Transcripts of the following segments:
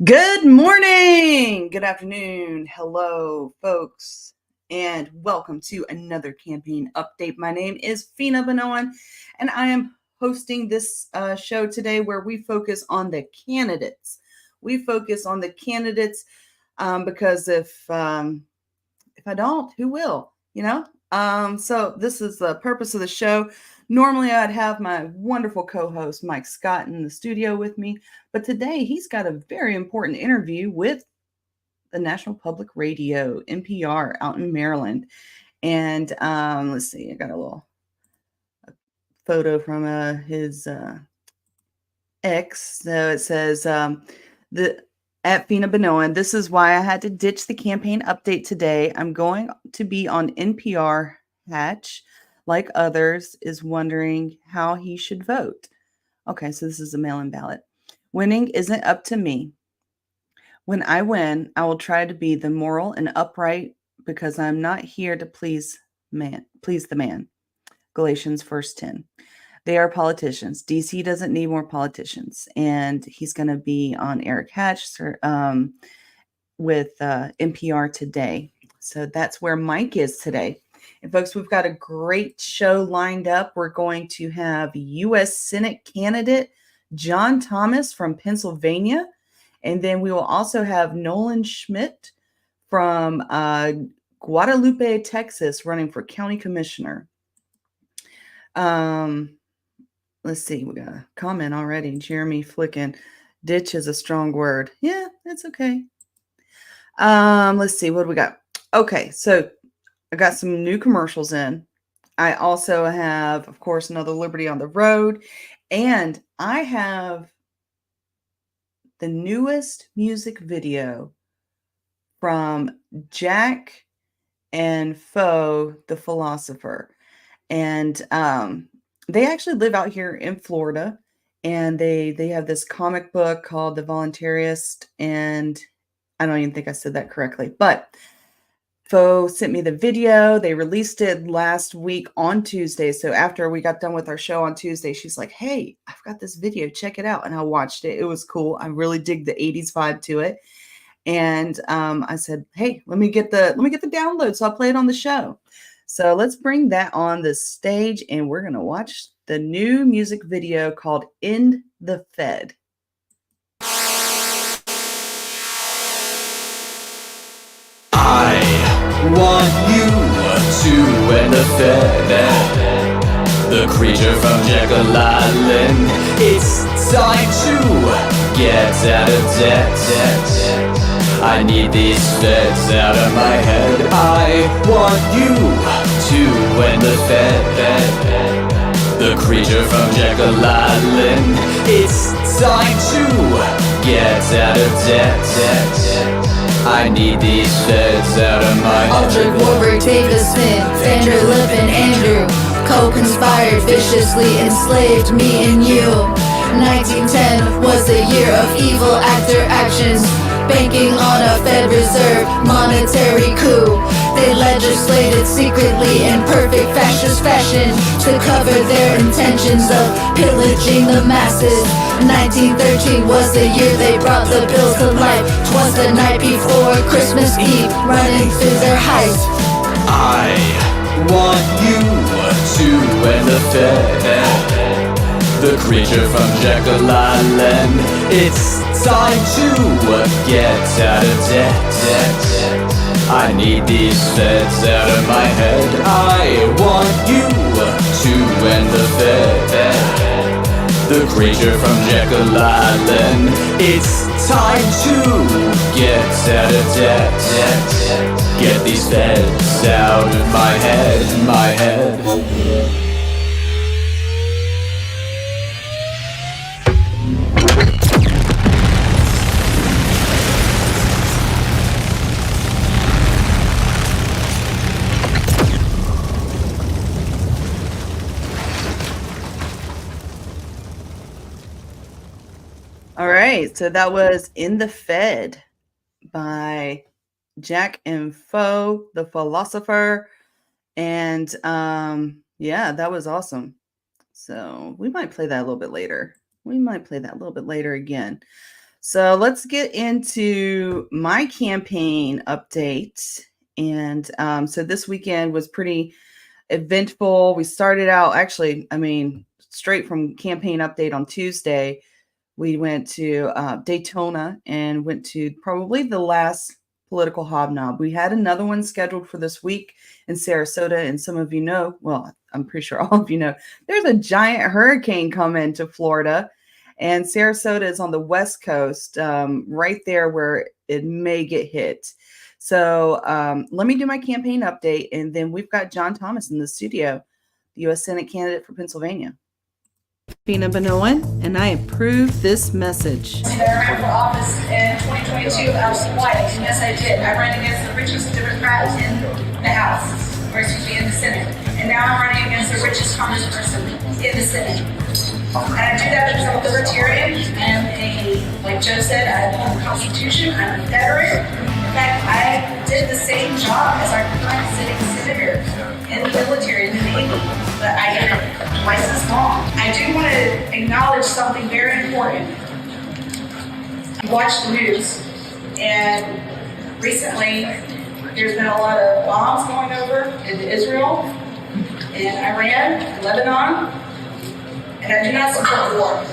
Good morning, good afternoon, hello, folks, and welcome to another campaign update. My name is Fina Benoan, and I am hosting this show today where we focus on the candidates. We focus on the candidates because if I don't, who will? So this is the purpose of the show. Normally, I'd have my wonderful co-host Mike Scott in the studio with me, but today he's got a very important interview with the National Public Radio (NPR) out in Maryland. And let's see, I got a little photo from his ex. So it says the at Fina Benoan, this is why I had to ditch the campaign update today. I'm going to be on NPR. Hatch, like others, is wondering how he should vote. Okay, so this is a mail-in ballot. Winning isn't up to me. When I win, I will try to be the moral and upright because I'm not here to please the man. Galatians 1:10. They are politicians. DC doesn't need more politicians. And he's going to be on Eric Hatch with NPR today. So that's where Mike is today. And folks, we've got a great show lined up. We're going to have U.S. Senate candidate John Thomas from Pennsylvania. And then we will also have Nolan Schmidt from Guadalupe, Texas, running for county commissioner. Let's see, we got a comment already. Jeremy Flicken, ditch is a strong word. Yeah, that's okay. Let's see, what do we got? Okay, so I got some new commercials in. I also have, of course, another Liberty on the Road. And I have the newest music video from Jack and Foe, the philosopher. And they actually live out here in Florida, and they have this comic book called The Voluntarist, and I don't even think I said that correctly, but Foe sent me the video. They released it last week on Tuesday. So after we got done with our show on Tuesday, she's like, hey, I've got this video, check it out. And I watched it. It was cool. I really dig the 80s vibe to it. And I said, hey, let me get the download. So I'll play it on the show. So let's bring that on the stage, and we're going to watch the new music video called End the Fed. I want you to end the Fed, the creature from Jekyll Island. It's time to get out of debt. I need these feds out of my head. I want you to end the Fed, the creature from Jekyll Island. It's time to get out of debt. I need these feds out of my head. Aldrich Warburg, Davis Smith, Vander Lip and Andrew co-conspired, viciously enslaved me and you. 1910 was the year of evil actor actions, banking on a Fed Reserve monetary coup. They legislated secretly in perfect fascist fashion to cover their intentions of pillaging the masses. 1913 was the year they brought the bills to life. 'Twas the night before Christmas Eve, running through their heights. I want you to end the Fed, the creature from Jekyll Island. It's time to get out of debt. I need these feds out of my head. I want you to end the Fed, the creature from Jekyll Island. It's time to get out of debt. Get these feds out of my head, All right, so that was In the Fed by Jack and Foe, the philosopher. And yeah, that was awesome. So we might play that a little bit later. We might play that a little bit later again. So let's get into my campaign update. And so this weekend was pretty eventful. We started out straight from campaign update on Tuesday. We went to Daytona and went to probably the last political hobnob. We had another one scheduled for this week in Sarasota. And some of you know, well, I'm pretty sure all of you know, there's a giant hurricane coming to Florida. And Sarasota is on the West Coast, right there where it may get hit. So let me do my campaign update. And then we've got John Thomas in the studio, the U.S. Senate candidate for Pennsylvania. Fina Benoit, and I approve this message. I ran for office in 2022 out of White, and yes, I did. I ran against the richest Democrat in the House, or excuse me, in the Senate. And now I'm running against the richest congressperson in the Senate. And I do that because I'm a libertarian and like Joe said, I love the Constitution, I'm a veteran. In fact, I did the same job as our current sitting senator in the military, in the Navy, but I did it twice as long. I do want to acknowledge something very important. I watch the news, and recently there's been a lot of bombs going over into Israel, in Iran, in Lebanon, and I do not support war.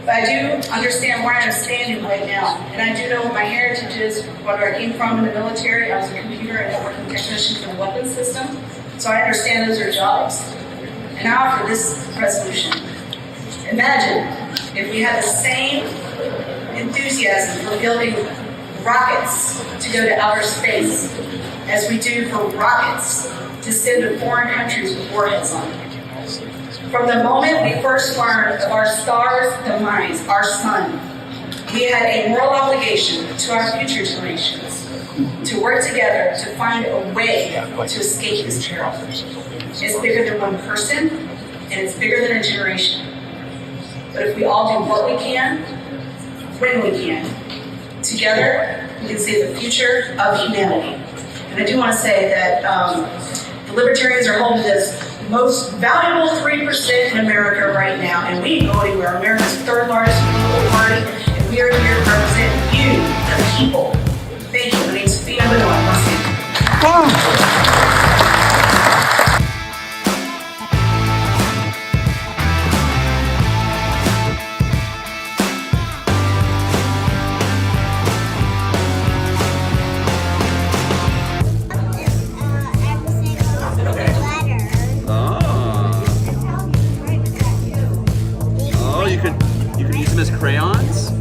But I do understand where I'm standing right now. And I do know what my heritage is, where I came from in the military. I was a computer and networking technician for the weapons system. So I understand those are jobs. And now for this resolution. Imagine if we had the same enthusiasm for building rockets to go to outer space as we do for rockets to send to foreign countries with warheads on them. From the moment we first learned of our star's demise, our sun, we had a moral obligation to our future generations to work together to find a way to escape this peril. It's bigger than one person, and it's bigger than a generation. But if we all do what we can, when we can, together, we can save the future of humanity. And I do want to say that the Libertarians are holding this most valuable 3% in America right now, and we ain't going anywhere. America's third largest political party, and we are here to represent you, the people. Thank you. My name's Fina Benoit. You could use them as crayons?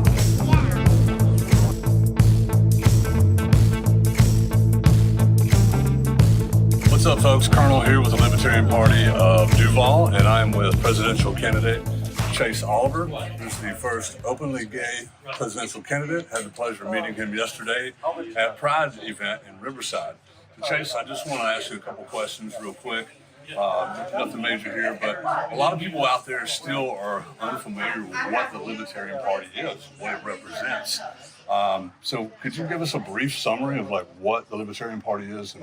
What's up, folks? Colonel here with the Libertarian Party of Duval, and I'm with presidential candidate Chase Oliver, who's the first openly gay presidential candidate. Had the pleasure of meeting him yesterday at Pride event in Riverside. So Chase, I just want to ask you a couple questions real quick. Nothing major here, but a lot of people out there still are unfamiliar with what the Libertarian Party is, what it represents. So could you give us a brief summary of like what the Libertarian Party is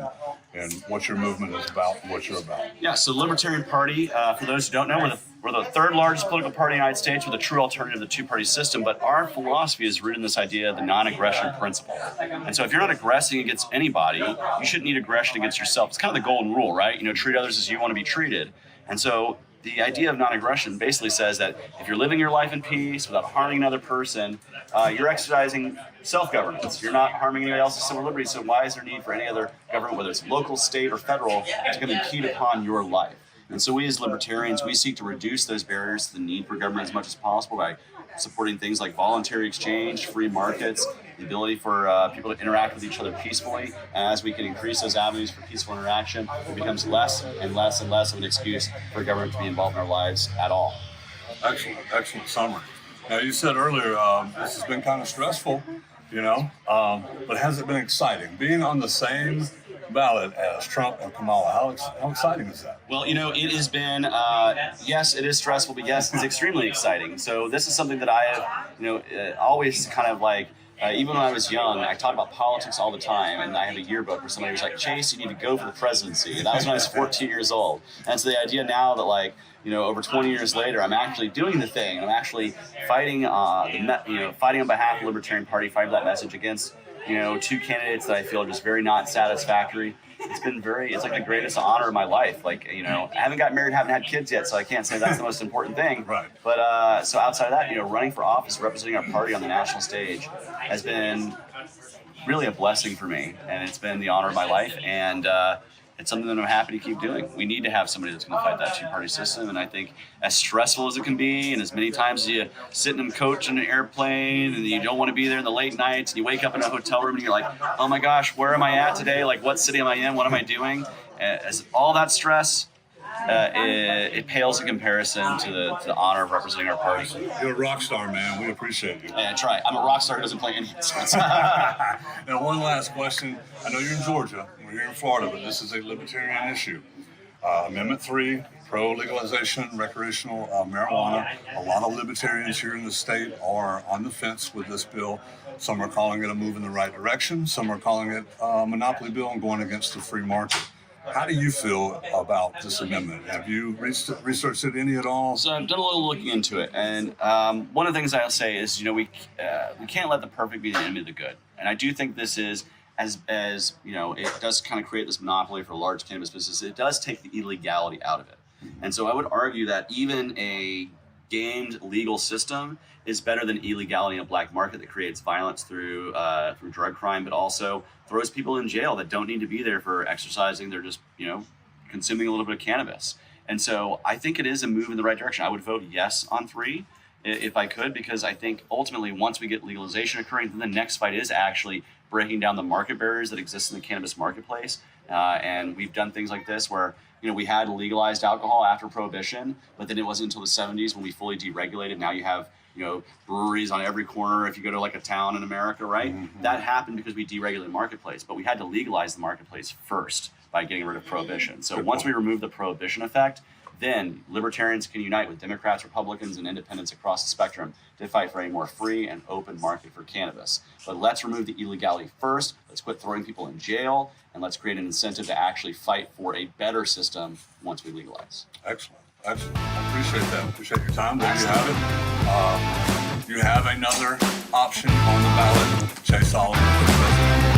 and what your movement is about and what you're about? Yeah, so the Libertarian Party, for those who don't know, we're the third largest political party in the United States. We're the true alternative to the two-party system, but our philosophy is rooted in this idea of the non-aggression principle. And so if you're not aggressing against anybody, you shouldn't need aggression against yourself. It's kind of the golden rule, right? You know, treat others as you want to be treated. And so the idea of non-aggression basically says that if you're living your life in peace without harming another person, you're exercising self-governance. You're not harming anybody else's civil liberties, so why is there need for any other government, whether it's local, state, or federal, to come impede upon your life? And so we as libertarians, we seek to reduce those barriers to the need for government as much as possible by supporting things like voluntary exchange, free markets, the ability for people to interact with each other peacefully. And as we can increase those avenues for peaceful interaction, it becomes less and less and less of an excuse for government to be involved in our lives at all. Excellent summary. Now, you said earlier this has been kind of stressful, but has it been exciting? Being on the same ballot as Trump and Kamala, how exciting is that? Well, it has been, yes, it is stressful, but yes, it's extremely exciting. So this is something that I have, always kind of like even when I was young, I talked about politics all the time, and I have a yearbook where somebody was like, Chase, you need to go for the presidency. And that was when I was 14 years old. And so the idea now that, like, over 20 years later, I'm actually doing the thing. I'm actually fighting, fighting on behalf of the Libertarian Party, fighting that message against, two candidates that I feel are just very not satisfactory. It's like the greatest honor of my life. Like, I haven't got married, haven't had kids yet, so I can't say that's the most important thing. Right. But so outside of that, running for office, representing our party on the national stage has been really a blessing for me, and it's been the honor of my life, and it's something that I'm happy to keep doing. We need to have somebody that's going to fight that two-party system, and I think as stressful as it can be, and as many times as you sit in a coach in an airplane, and you don't want to be there in the late nights, and you wake up in a hotel room, and you're like, oh my gosh, where am I at today? Like, what city am I in? What am I doing? As all that stress, it pales in comparison to the honor of representing our party. You're a rock star, man. We appreciate you. Yeah, try. I'm a rock star who doesn't play any instruments. Now, one last question. I know you're in Georgia. We're here in Florida, but this is a libertarian issue. Amendment 3, pro-legalization, recreational marijuana. A lot of libertarians here in the state are on the fence with this bill. Some are calling it a move in the right direction. Some are calling it a monopoly bill and going against the free market. How do you feel about this amendment? Have you researched it any at all? So I've done a little looking into it, and one of the things I'll say is, we can't let the perfect be the enemy of the good. And I do think this is, as it does kind of create this monopoly for large cannabis businesses, it does take the illegality out of it. And so I would argue that even a gamed legal system is better than illegality in a black market that creates violence through drug crime, but also throws people in jail that don't need to be there for exercising. They're just, consuming a little bit of cannabis. And so I think it is a move in the right direction. I would vote yes on 3 if I could, because I think ultimately once we get legalization occurring, then the next fight is actually breaking down the market barriers that exist in the cannabis marketplace. And we've done things like this where, we had legalized alcohol after Prohibition, but then it wasn't until the 70s when we fully deregulated. Now you have, breweries on every corner if you go to like a town in America, right? Mm-hmm. That happened because we deregulated the marketplace, but we had to legalize the marketplace first by getting rid of Prohibition. So once we remove the Prohibition effect, then libertarians can unite with Democrats, Republicans, and independents across the spectrum to fight for a more free and open market for cannabis. But let's remove the illegality first. Let's quit throwing people in jail, and let's create an incentive to actually fight for a better system once we legalize. Excellent. I appreciate that. Appreciate your time. There you have it. You have another option on the ballot. Chase Oliver for president.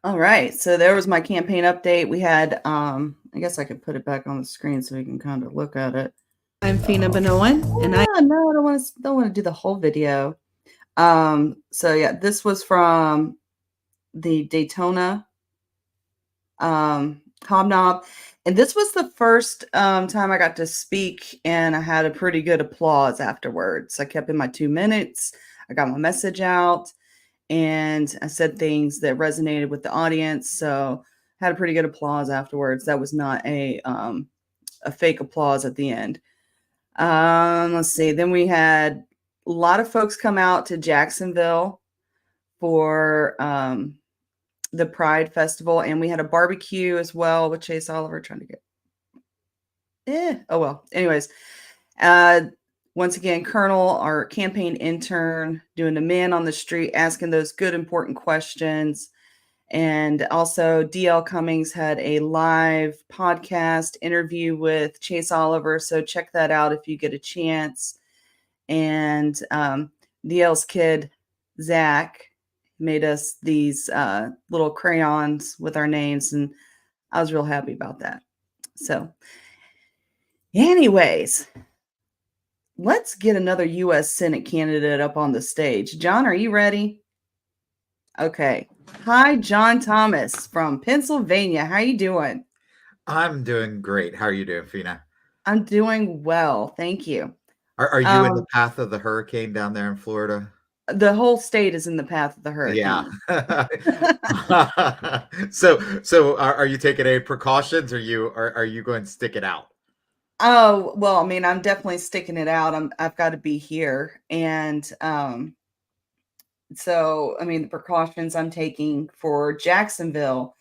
All right, so there was my campaign update. We had, I guess I could put it back on the screen so we can kind of look at it. I'm Fina Benoit, and I don't want to do the whole video. So yeah, this was from the Daytona Hobnob, and this was the first time I got to speak, and I had a pretty good applause afterwards. I kept in my 2 minutes. I got my message out. And I said things that resonated with the audience, so had a pretty good applause afterwards. That was not a fake applause at the end. Let's see. Then we had a lot of folks come out to Jacksonville for the Pride Festival, and we had a barbecue as well with Chase Oliver trying to get. Oh well. Anyways, once again, Colonel, our campaign intern, doing the man on the street, asking those good, important questions. And also, DL Cummings had a live podcast interview with Chase Oliver. So check that out if you get a chance. And DL's kid, Zach, made us these little crayons with our names. And I was real happy about that. So anyways, let's get another U.S. Senate candidate up on the stage. John, are you ready? Okay. Hi, John Thomas from Pennsylvania. How you doing? I'm doing great. How are you doing, Fina? I'm doing well. Thank you. Are you in the path of the hurricane down there in Florida? The whole state is in the path of the hurricane. Yeah. So are you taking any precautions, or are you going to stick it out? Oh, well, I mean, I'm definitely sticking it out. I've got to be here. And so, I mean, the precautions I'm taking for Jacksonville,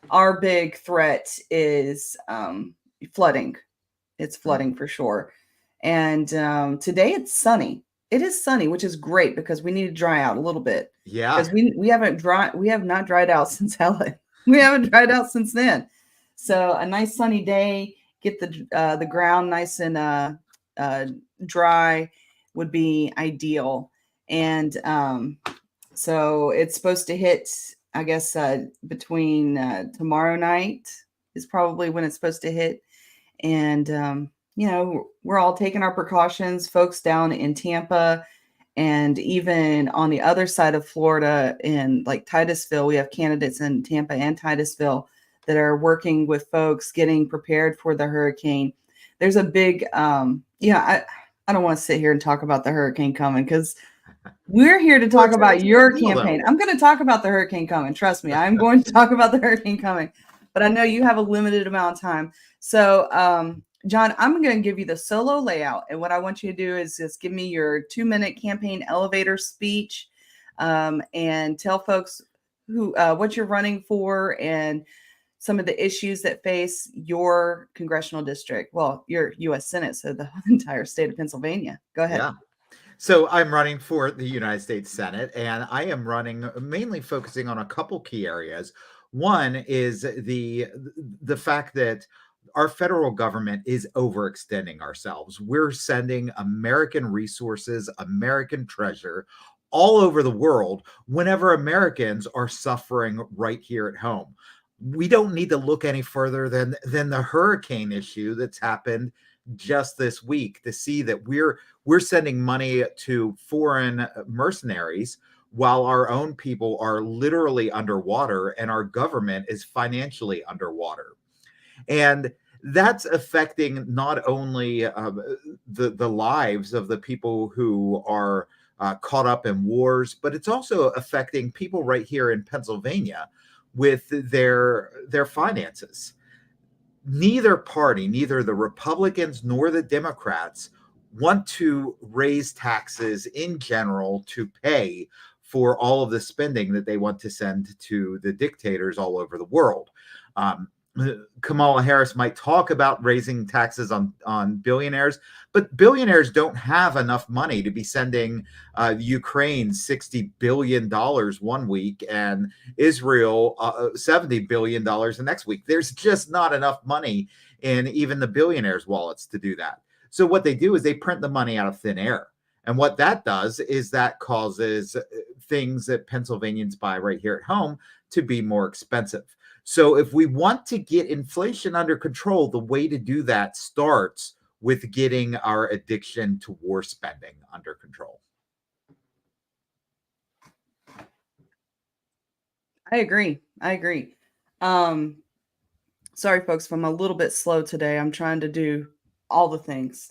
our big threat is flooding. It's flooding for sure. And today it's sunny. It is sunny, which is great because we need to dry out a little bit Yeah. because we have not dried out since Helen. We haven't dried out since then. So a nice sunny day, get the ground nice and dry would be ideal. And so it's supposed to hit, I guess, between tomorrow night is probably when it's supposed to hit. And, we're all taking our precautions, folks down in Tampa and even on the other side of Florida in like Titusville. We have candidates in Tampa and Titusville that are working with folks getting prepared for the hurricane. There's a big, I don't want to sit here and talk about the hurricane coming because we're here to talk about your campaign. I'm going to talk about the hurricane coming. Trust me, I'm going to talk about the hurricane coming. But I know you have a limited amount of time. So, John, I'm going to give you the solo layout. And what I want you to do is just give me your 2-minute campaign elevator speech and tell folks what you're running for and some of the issues that face your congressional district. Well, your U.S. Senate, so the entire state of Pennsylvania. Go ahead. Yeah. So I'm running for the United States Senate, and I am running mainly focusing on a couple key areas. One is the fact that our federal government is overextending ourselves. We're sending American resources, American treasure all over the world whenever Americans are suffering right here at home. We don't need to look any further than the hurricane issue that's happened just this week to see that we're sending money to foreign mercenaries while our own people are literally underwater and our government is financially underwater. And that's affecting not only the lives of the people who are caught up in wars, but it's also affecting people right here in Pennsylvania with their finances. Neither party, neither the Republicans nor the Democrats, want to raise taxes in general to pay for all of the spending that they want to send to the dictators all over the world. Kamala Harris might talk about raising taxes on billionaires, but billionaires don't have enough money to be sending Ukraine $60 billion one week and Israel $70 billion the next week. There's just not enough money in even the billionaires' wallets to do that. So what they do is they print the money out of thin air. And what that does is that causes things that Pennsylvanians buy right here at home to be more expensive. So if we want to get inflation under control, the way to do that starts with getting our addiction to war spending under control. I agree. Sorry, folks, if I'm a little bit slow today. I'm trying to do all the things.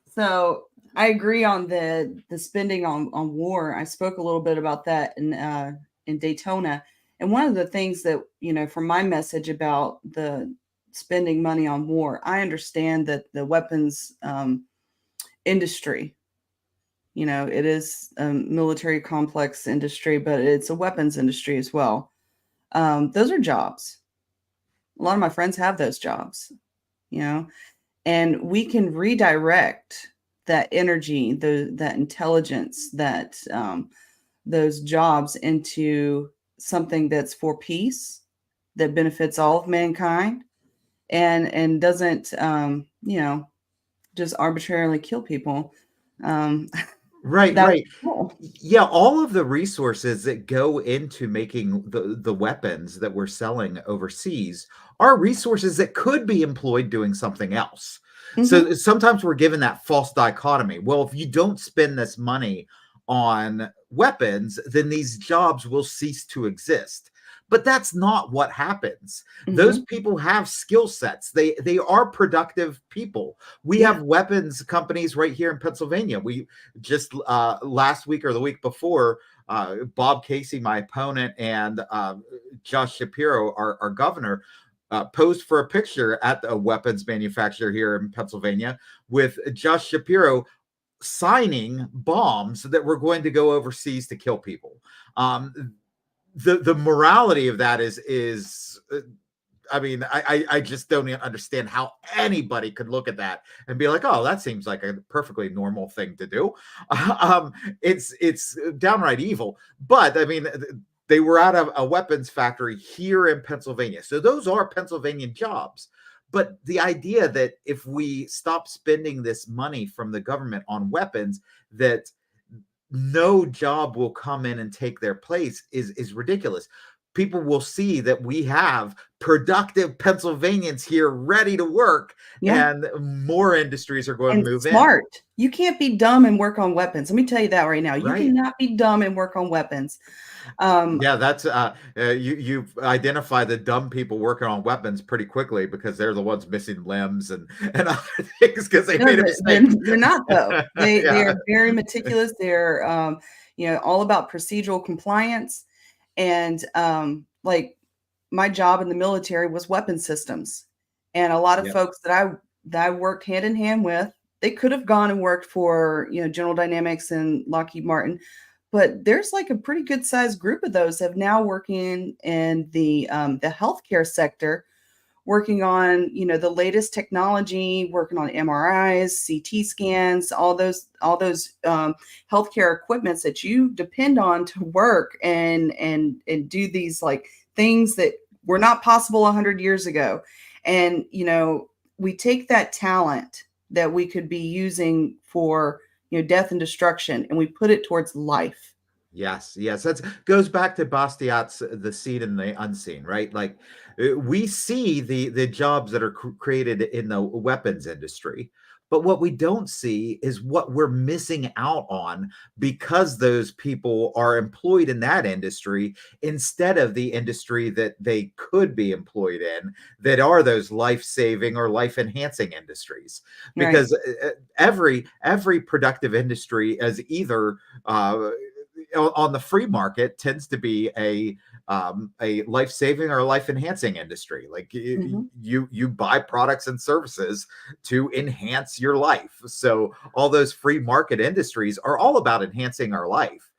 So I agree on the spending on war. I spoke a little bit about that in Daytona. And one of the things that, from my message about the spending money on war, I understand that the weapons industry, it is a military complex industry, but it's a weapons industry as well. Those are jobs. A lot of my friends have those jobs, and we can redirect that energy, that intelligence, that those jobs into something that's for peace, that benefits all of mankind, and doesn't just arbitrarily kill people. Right. Cool. Yeah, all of the resources that go into making the weapons that we're selling overseas are resources that could be employed doing something else. Mm-hmm. So sometimes we're given that false dichotomy. Well, if you don't spend this money on weapons, then these jobs will cease to exist. But that's not what happens. Mm-hmm. Those people have skill sets. They are productive people. We have weapons companies right here in Pennsylvania. We just last week or the week before, Bob Casey, my opponent, and Josh Shapiro, our governor, posed for a picture at a weapons manufacturer here in Pennsylvania with Josh Shapiro signing bombs that were going to go overseas to kill people. The morality of that is I mean, I just don't even understand how anybody could look at that and be like, oh, that seems like a perfectly normal thing to do. It's downright evil. But I mean, they were out of a weapons factory here in Pennsylvania. So those are Pennsylvania jobs. But the idea that if we stop spending this money from the government on weapons, that no job will come in and take their place is ridiculous. People will see that we have productive Pennsylvanians here ready to work, and more industries are going to move smart. You can't be dumb and work on weapons. Let me tell you that right now. You Right. cannot be dumb and work on weapons. Yeah, that's you've identified the dumb people working on weapons pretty quickly because they're the ones missing limbs and other things because they No, made a mistake. they're not though. They Yeah. are very meticulous. They're all about procedural compliance. And like my job in the military was weapon systems. And a lot of Yep. folks that I worked hand in hand with, they could have gone and worked for, General Dynamics and Lockheed Martin. But there's like a pretty good sized group of those have now working in the healthcare sector, working on the latest technology, working on MRIs, CT scans, all those healthcare equipments that you depend on to work and do these like things that were not possible 100 years ago. And we take that talent that we could be using for death and destruction, and we put it towards life. Yes, that goes back to Bastiat's The Seen and the Unseen, right? Like we see the jobs that are created in the weapons industry, but what we don't see is what we're missing out on because those people are employed in that industry instead of the industry that they could be employed in, that are those life-saving or life-enhancing industries. Right. Because every productive industry is either on the free market tends to be a life-saving or life-enhancing industry. Like Mhm. you buy products and services to enhance your life. So all those free market industries are all about enhancing our life,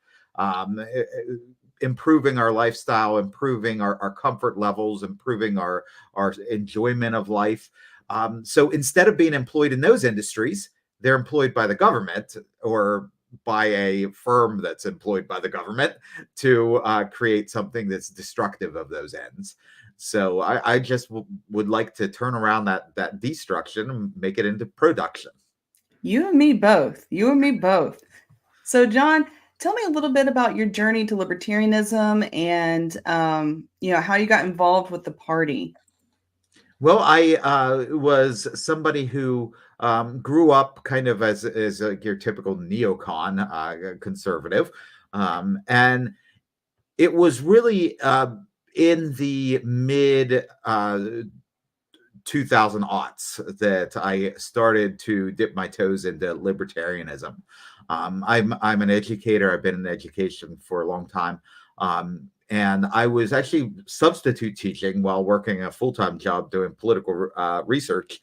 improving our lifestyle, improving our comfort levels, improving our enjoyment of life. So instead of being employed in those industries, they're employed by the government or by a firm that's employed by the government to create something that's destructive of those ends. So I just would like to turn around that destruction and make it into production. You and me both. You and me both. So, John, tell me a little bit about your journey to libertarianism and how you got involved with the party. Well, I was somebody who grew up kind of as your typical neocon conservative, and it was really in the mid 2000 aughts that I started to dip my toes into libertarianism. I'm an educator. I've been in education for a long time. And I was actually substitute teaching while working a full-time job doing political research.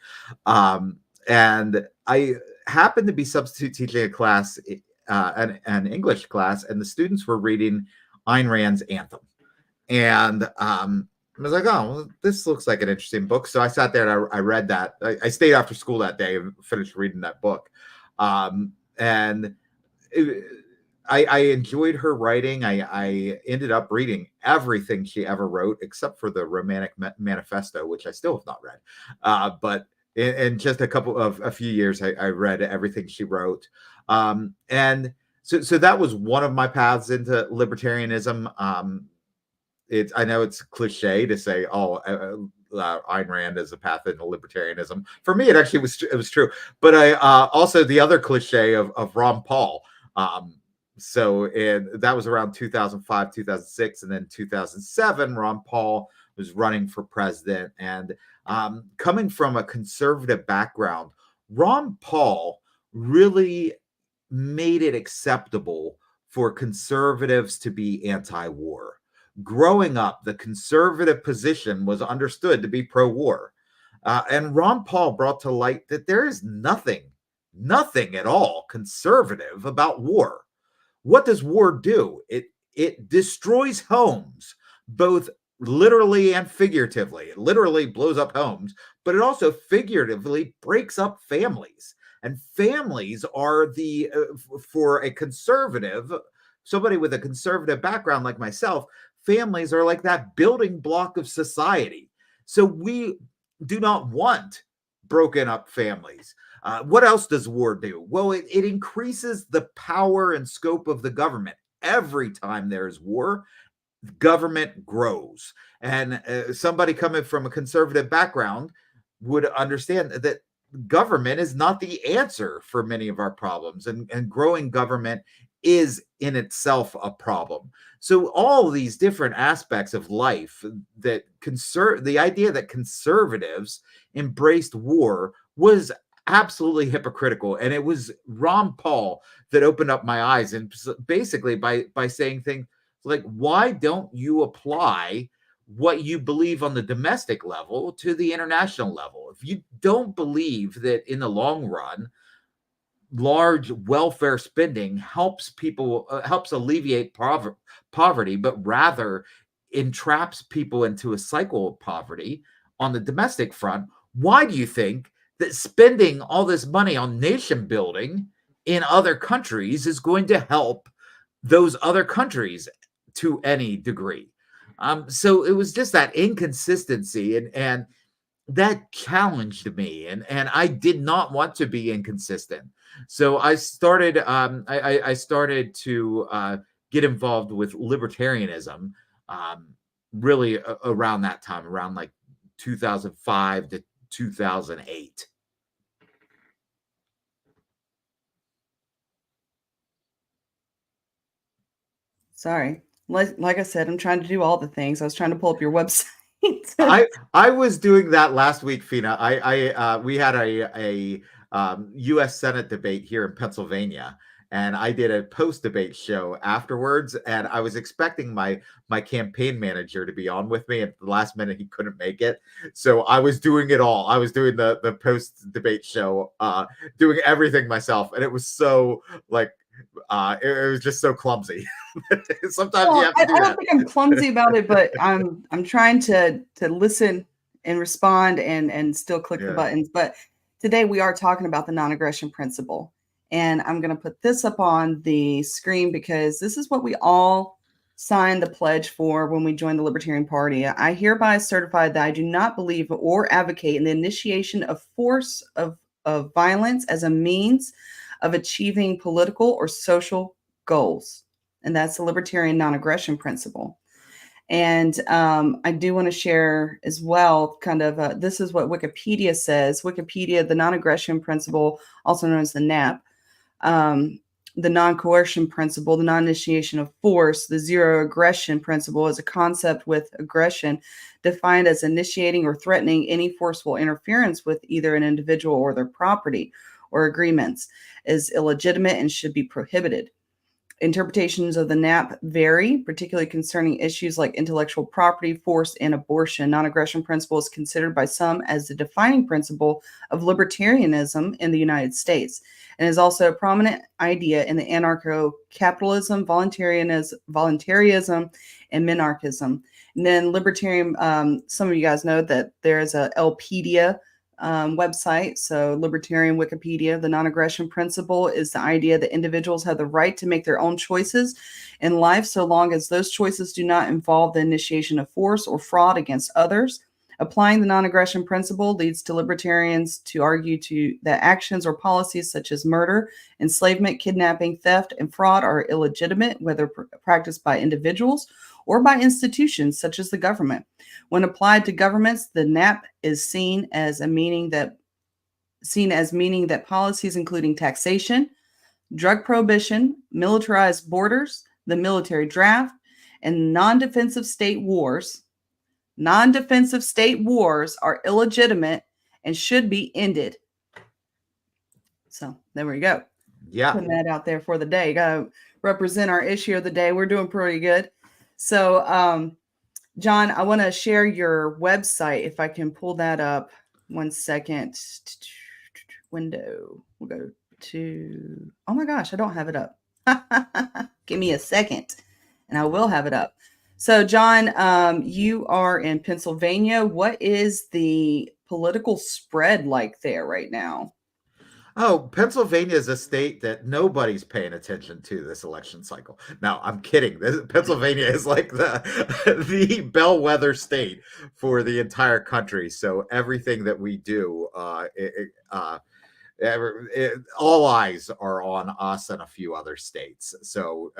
And I happened to be substitute teaching a class, an English class, and the students were reading Ayn Rand's Anthem. And I was like, oh, well, this looks like an interesting book. So I sat there and I read that. I stayed after school that day and finished reading that book. And I enjoyed her writing. I ended up reading everything she ever wrote, except for the Romantic Manifesto, which I still have not read. But in just a few years, I read everything she wrote. And so that was one of my paths into libertarianism. I know it's cliche to say, Ayn Rand is a path into libertarianism. For me, it actually was true. But I also the other cliche of Ron Paul. That was around 2005, 2006, and then 2007, Ron Paul was running for president. And coming from a conservative background, Ron Paul really made it acceptable for conservatives to be anti-war, growing up, the conservative position was understood to be pro-war. And Ron Paul brought to light that there is nothing at all conservative about war. What does war do? It destroys homes, both literally and figuratively. It literally blows up homes, but it also figuratively breaks up families. And families are for a conservative, somebody with a conservative background like myself, families are like that building block of society. So we do not want broken up families. What else does war do? Well, it increases the power and scope of the government. Every time there's war, government grows. And somebody coming from a conservative background would understand that government is not the answer for many of our problems, and growing government is in itself a problem. So all these different aspects of life that the idea that conservatives embraced war was absolutely hypocritical. And it was Ron Paul that opened up my eyes, and basically by saying things like, why don't you apply what you believe on the domestic level to the international level? If you don't believe that in the long run, large welfare spending helps people, helps alleviate poverty, but rather entraps people into a cycle of poverty on the domestic front, why do you think that spending all this money on nation building in other countries is going to help those other countries to any degree? So it was just that inconsistency, and that challenged me, and I did not want to be inconsistent. So I started I started to get involved with libertarianism, really around that time, around like 2005 to 2008. Sorry. Like I said, I'm trying to do all the things. I was trying to pull up your website. I was doing that last week, Fina. We had a U.S. Senate debate here in Pennsylvania, and I did a post-debate show afterwards. And I was expecting my campaign manager to be on with me. At the last minute, he couldn't make it, so I was doing it all. I was doing the post-debate show, doing everything myself, and it was so like it was just so clumsy. Sometimes you have to do I don't that. think I'm clumsy about it, but I'm trying to listen and respond and still click the Yeah. buttons. But today we are talking about the non-aggression principle. And I'm going to put this up on the screen because this is what we all signed the pledge for when we joined the Libertarian Party. I hereby certify that I do not believe or advocate in the initiation of force of violence as a means of achieving political or social goals. And that's the libertarian non-aggression principle. And I do want to share as well, kind of, this is what Wikipedia says. Wikipedia, the non-aggression principle, also known as the NAP, the non-coercion principle, the non-initiation of force, the zero aggression principle is a concept with aggression defined as initiating or threatening any forceful interference with either an individual or their property or agreements is illegitimate and should be prohibited. Interpretations of the NAP vary, particularly concerning issues like intellectual property, force, and abortion. Non-aggression principle is considered by some as the defining principle of libertarianism in the United States, and is also a prominent idea in the anarcho-capitalism, voluntarism, and minarchism. And then libertarian, some of you guys know that there is a LPedia website. So libertarian Wikipedia, the non-aggression principle is the idea that individuals have the right to make their own choices in life so long as those choices do not involve the initiation of force or fraud against others. Applying the non-aggression principle leads to libertarians to argue that actions or policies such as murder, enslavement, kidnapping, theft, and fraud are illegitimate, whether practiced by individuals or by institutions such as the government. When applied to governments, the NAP is seen as meaning that policies including taxation, drug prohibition, militarized borders, the military draft, and non-defensive state wars are illegitimate and should be ended. So there we go. Yeah. Putting that out there for the day. Got to represent our issue of the day. We're doing pretty good. So, John, I want to share your website if I can pull that up. 1 second. Window. We'll go to. Oh my gosh, I don't have it up. Give me a second, and I will have it up. So, John, you are in Pennsylvania. What is the political spread like there right now? Oh, Pennsylvania is a state that nobody's paying attention to this election cycle. No, I'm kidding. Pennsylvania is like the bellwether state for the entire country. So everything that we do, all eyes are on us and a few other states. So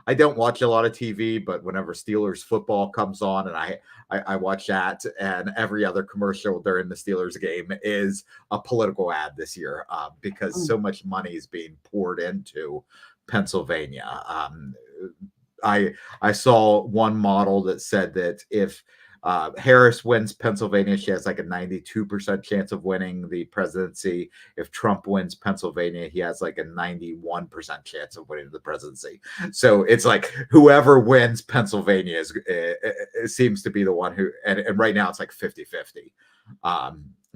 I don't watch a lot of TV, but whenever Steelers football comes on, and I watch that, and every other commercial during the Steelers game is a political ad this year because so much money is being poured into Pennsylvania. I saw one model that said that if Harris wins Pennsylvania, she has like a 92% chance of winning the presidency. If Trump wins Pennsylvania, he has like a 91% chance of winning the presidency. So it's like whoever wins Pennsylvania it seems to be the one who, and right now it's like 50-50.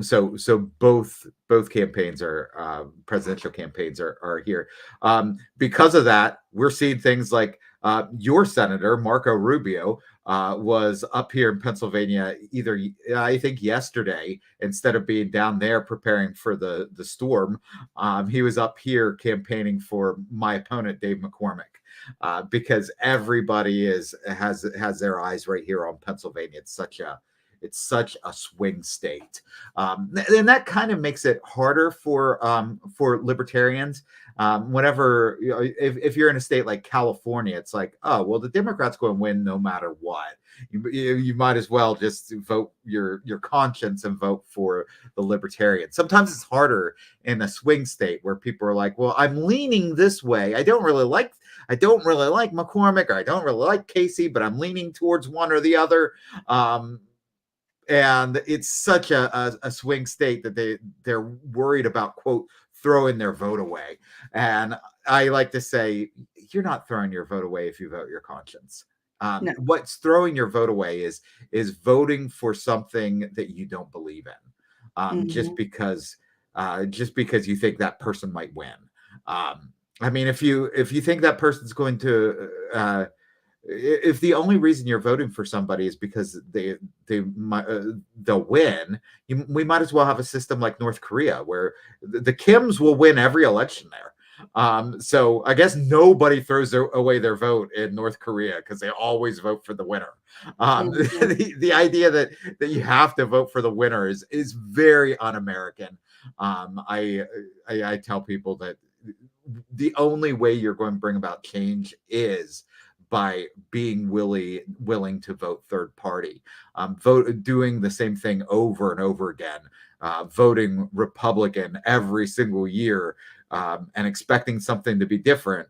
So both campaigns are presidential campaigns are here. Because of that, we're seeing things like your senator Marco Rubio was up here in Pennsylvania either I think yesterday, instead of being down there preparing for the storm. He was up here campaigning for my opponent Dave McCormick because everybody has their eyes right here on Pennsylvania. It's such a swing state, and that kind of makes it harder for libertarians. Whenever if you're in a state like California, it's like, oh well, the Democrats going to win no matter what. You might as well just vote your conscience and vote for the libertarian. Sometimes it's harder in a swing state where people are like, well, I'm leaning this way. I don't really like McCormick, or I don't really like Casey, but I'm leaning towards one or the other. And it's such a swing state that they're worried about, quote, throwing their vote away. And I like to say, you're not throwing your vote away if you vote your conscience. No. What's throwing your vote away is voting for something that you don't believe in, just because you think that person might win. I mean, if you think that person's going to if the only reason you're voting for somebody is because they'll win, we might as well have a system like North Korea where the Kims will win every election there. So I guess nobody throws away their vote in North Korea because they always vote for the winner. The idea that you have to vote for the winner is very un-American. I tell people that the only way you're going to bring about change is by being willing to vote third party, doing the same thing over and over again, voting Republican every single year, and expecting something to be different.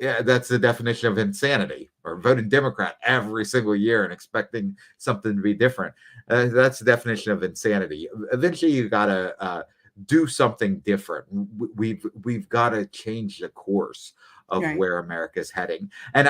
Yeah, that's the definition of insanity. Or voting Democrat every single year and expecting something to be different. That's the definition of insanity. Eventually, you gotta do something different. We've got to change the course of where America is heading. And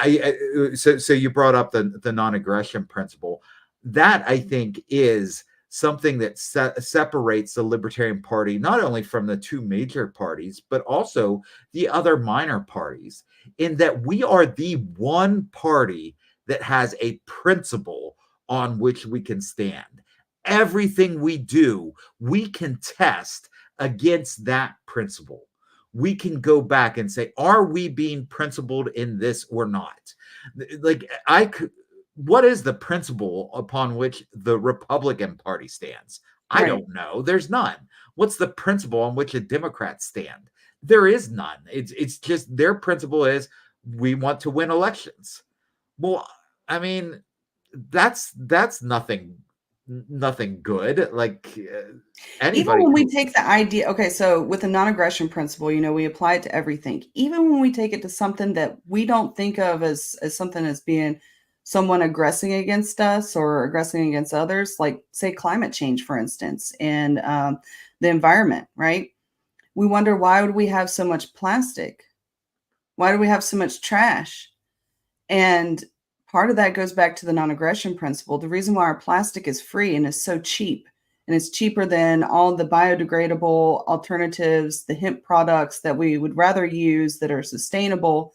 so you brought up the non-aggression principle. That I think is something that separates the Libertarian Party not only from the two major parties, but also the other minor parties, in that we are the one party that has a principle on which we can stand. Everything we do, we can test against that principle. We can go back and say, are we being principled in this or not? Like, what is the principle upon which the Republican Party stands? I don't know. There's none. What's the principle on which a Democrat stand? There is none. It's just their principle is we want to win elections. Well, I mean, that's nothing good. Like anybody. Even when we take the idea, okay, so with the non-aggression principle, we apply it to everything. Even when we take it to something that we don't think of as something as being someone aggressing against us or aggressing against others, like say climate change, for instance, and the environment, right? We wonder, why would we have so much plastic? Why do we have so much trash? And part of that goes back to the non-aggression principle. The reason why our plastic is free and is so cheap, and it's cheaper than all the biodegradable alternatives, the hemp products that we would rather use that are sustainable,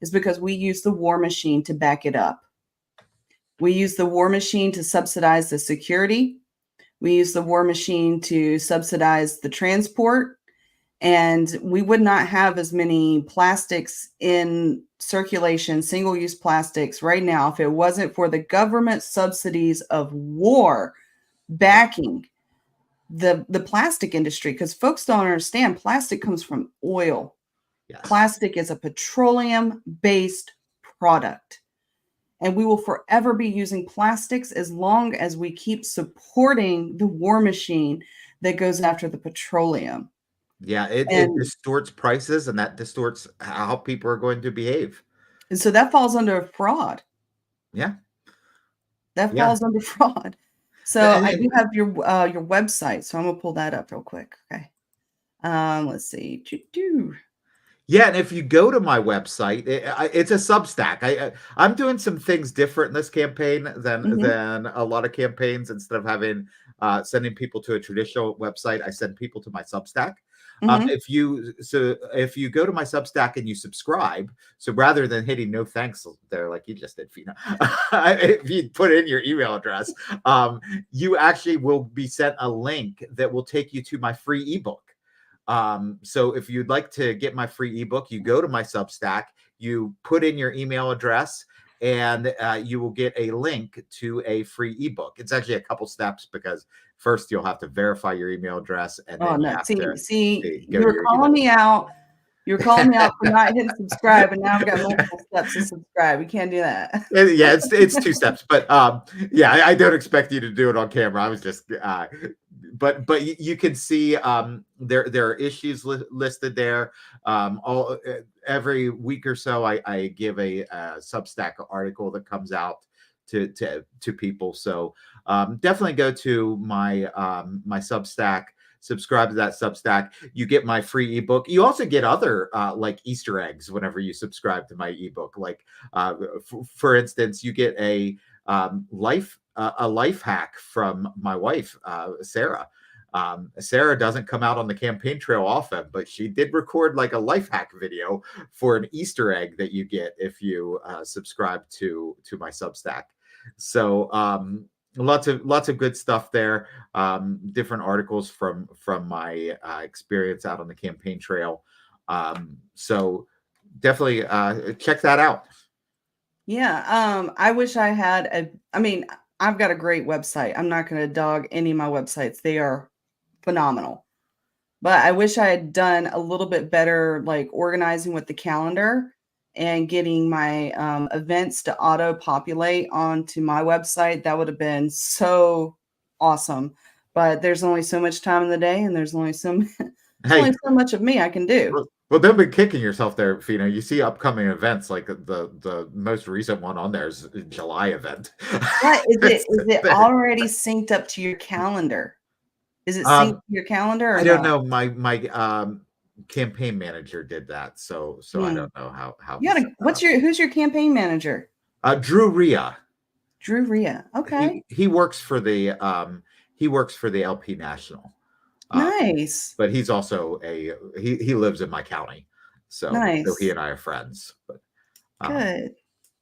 is because we use the war machine to back it up. We use the war machine to subsidize the security. We use the war machine to subsidize the transport. And we would not have as many plastics in circulation, single-use plastics right now, if it wasn't for the government subsidies of war backing the plastic industry. Because folks don't understand, plastic comes from oil. Yes. Plastic is a petroleum-based product. And we will forever be using plastics as long as we keep supporting the war machine that goes after the petroleum. Yeah, it distorts prices, and that distorts how people are going to behave. And so that falls under fraud. Yeah. That Yeah. falls under fraud. So And- I do have your website. So I'm gonna pull that up real quick. Okay. Let's see. Yeah, and if you go to my website, it's a Substack. I'm doing some things different in this campaign than a lot of campaigns. Instead of having sending people to a traditional website, I send people to my Substack. If you go to my Substack and you subscribe, so rather than hitting no thanks there like you just did, Fina, if you put in your email address, you actually will be sent a link that will take you to my free ebook. So if you'd like to get my free ebook, you go to my Substack, you put in your email address, and you will get a link to a free ebook. It's actually a couple steps, because first you'll have to verify your email address, and then you have to you were calling me out. You were calling me out for not hitting subscribe, and now I've got multiple steps to subscribe. We can't do that. Yeah, it's 2 steps, but yeah, I don't expect you to do it on camera. I was just but you can see there are issues listed there. Every week or so I give a Substack article that comes out to people. So definitely go to my my Substack, subscribe to that Substack. You get my free ebook. You also get other like Easter eggs whenever you subscribe to my ebook. Like for instance, you get a life hack from my wife, Sarah. Sarah doesn't come out on the campaign trail often, but she did record like a life hack video for an Easter egg that you get if you subscribe to my Substack. So lots of good stuff there. Different articles from my experience out on the campaign trail. So definitely check that out. Yeah. I wish I had I've got a great website. I'm not going to dog any of my websites. They are phenomenal. But I wish I had done a little bit better, like organizing with the calendar and getting my events to auto populate onto my website. That would have been so awesome. But there's only so much time in the day, and there's only so much of me I can do. Well, don't be kicking yourself there, Fina. You see upcoming events, like the most recent one on there is a July event. What is it already synced up to your calendar? Is it synced to your calendar? Or I don't no? know. My campaign manager did that, so I don't know how. Who's your campaign manager? Drew Rhea. Drew Rhea. Okay. He works for the LP National. Nice. But he's also he lives in my county, so nice. So he and I are friends. But good,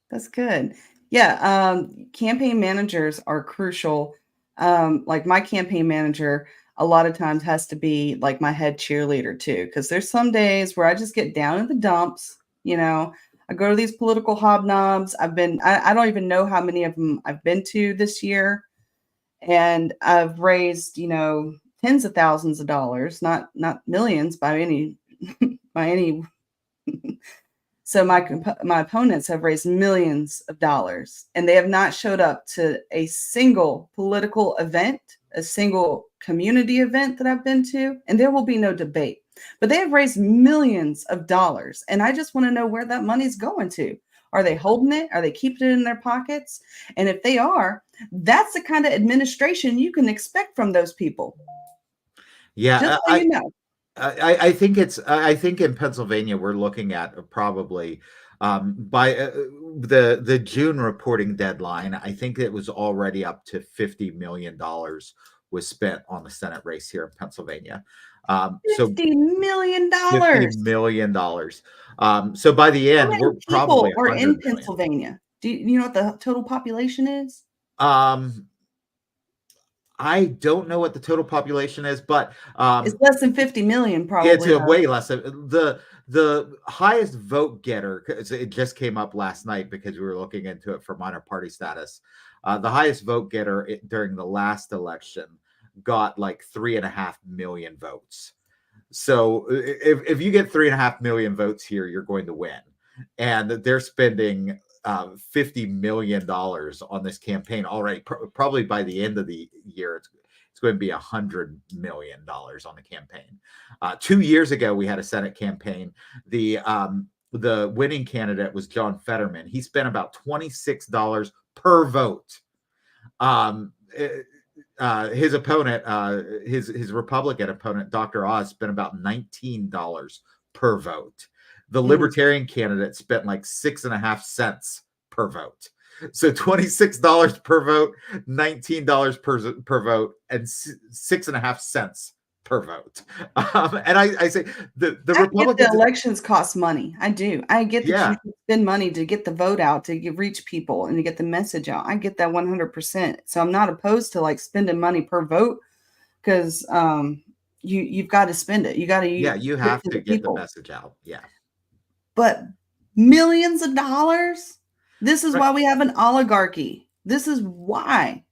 that's good. Yeah, campaign managers are crucial. Like my campaign manager, a lot of times has to be like my head cheerleader too, because there's some days where I just get down in the dumps. You know, I go to these political hobnobs. I don't even know how many of them I've been to this year, and I've raised tens of thousands of dollars, not millions by any So my opponents have raised millions of dollars, and they have not showed up to a single political event, a single community event that I've been to, and there will be no debate. But they have raised millions of dollars, and I just want to know where that money's going to. Are they holding it? Are they keeping it in their pockets? And if they are, that's the kind of administration you can expect from those people. Yeah, just so you know. I think in Pennsylvania we're looking at probably By the June reporting deadline, I think it was already up to $50 million was spent on the Senate race here in Pennsylvania. So $50 million. $50 million. So by the How end, many we're people probably are 100 in million. Pennsylvania? Do you know what the total population is? I don't know what the total population is, but It's less than 50 million, it's probably. though. way less. The highest vote getter, 'cause it just came up last night because we were looking into it for minor party status. The highest vote getter during the last election got like 3.5 million votes. So if you get 3.5 million votes here, you're going to win. And they're spending $50 million on this campaign already. Probably by the end of the year, it's going to be $100 million on the campaign. 2 years ago, we had a Senate campaign. The winning candidate was John Fetterman. He spent about $26 per vote. His opponent, his Republican opponent, Dr. Oz, spent about $19 per vote. The Libertarian candidate spent like 6.5 cents per vote. So $26 per vote, $19 per vote, and 6.5 cents per vote. And I say the I Republicans. get the elections cost money. I do. I get that Yeah. you should spend money to get the vote out, to reach people and to get the message out. I get that 100%. So I'm not opposed to like spending money per vote because you've got to spend it. You got to You have to get the message out. Yeah. But millions of dollars. This is Right. why we have an oligarchy. This is why.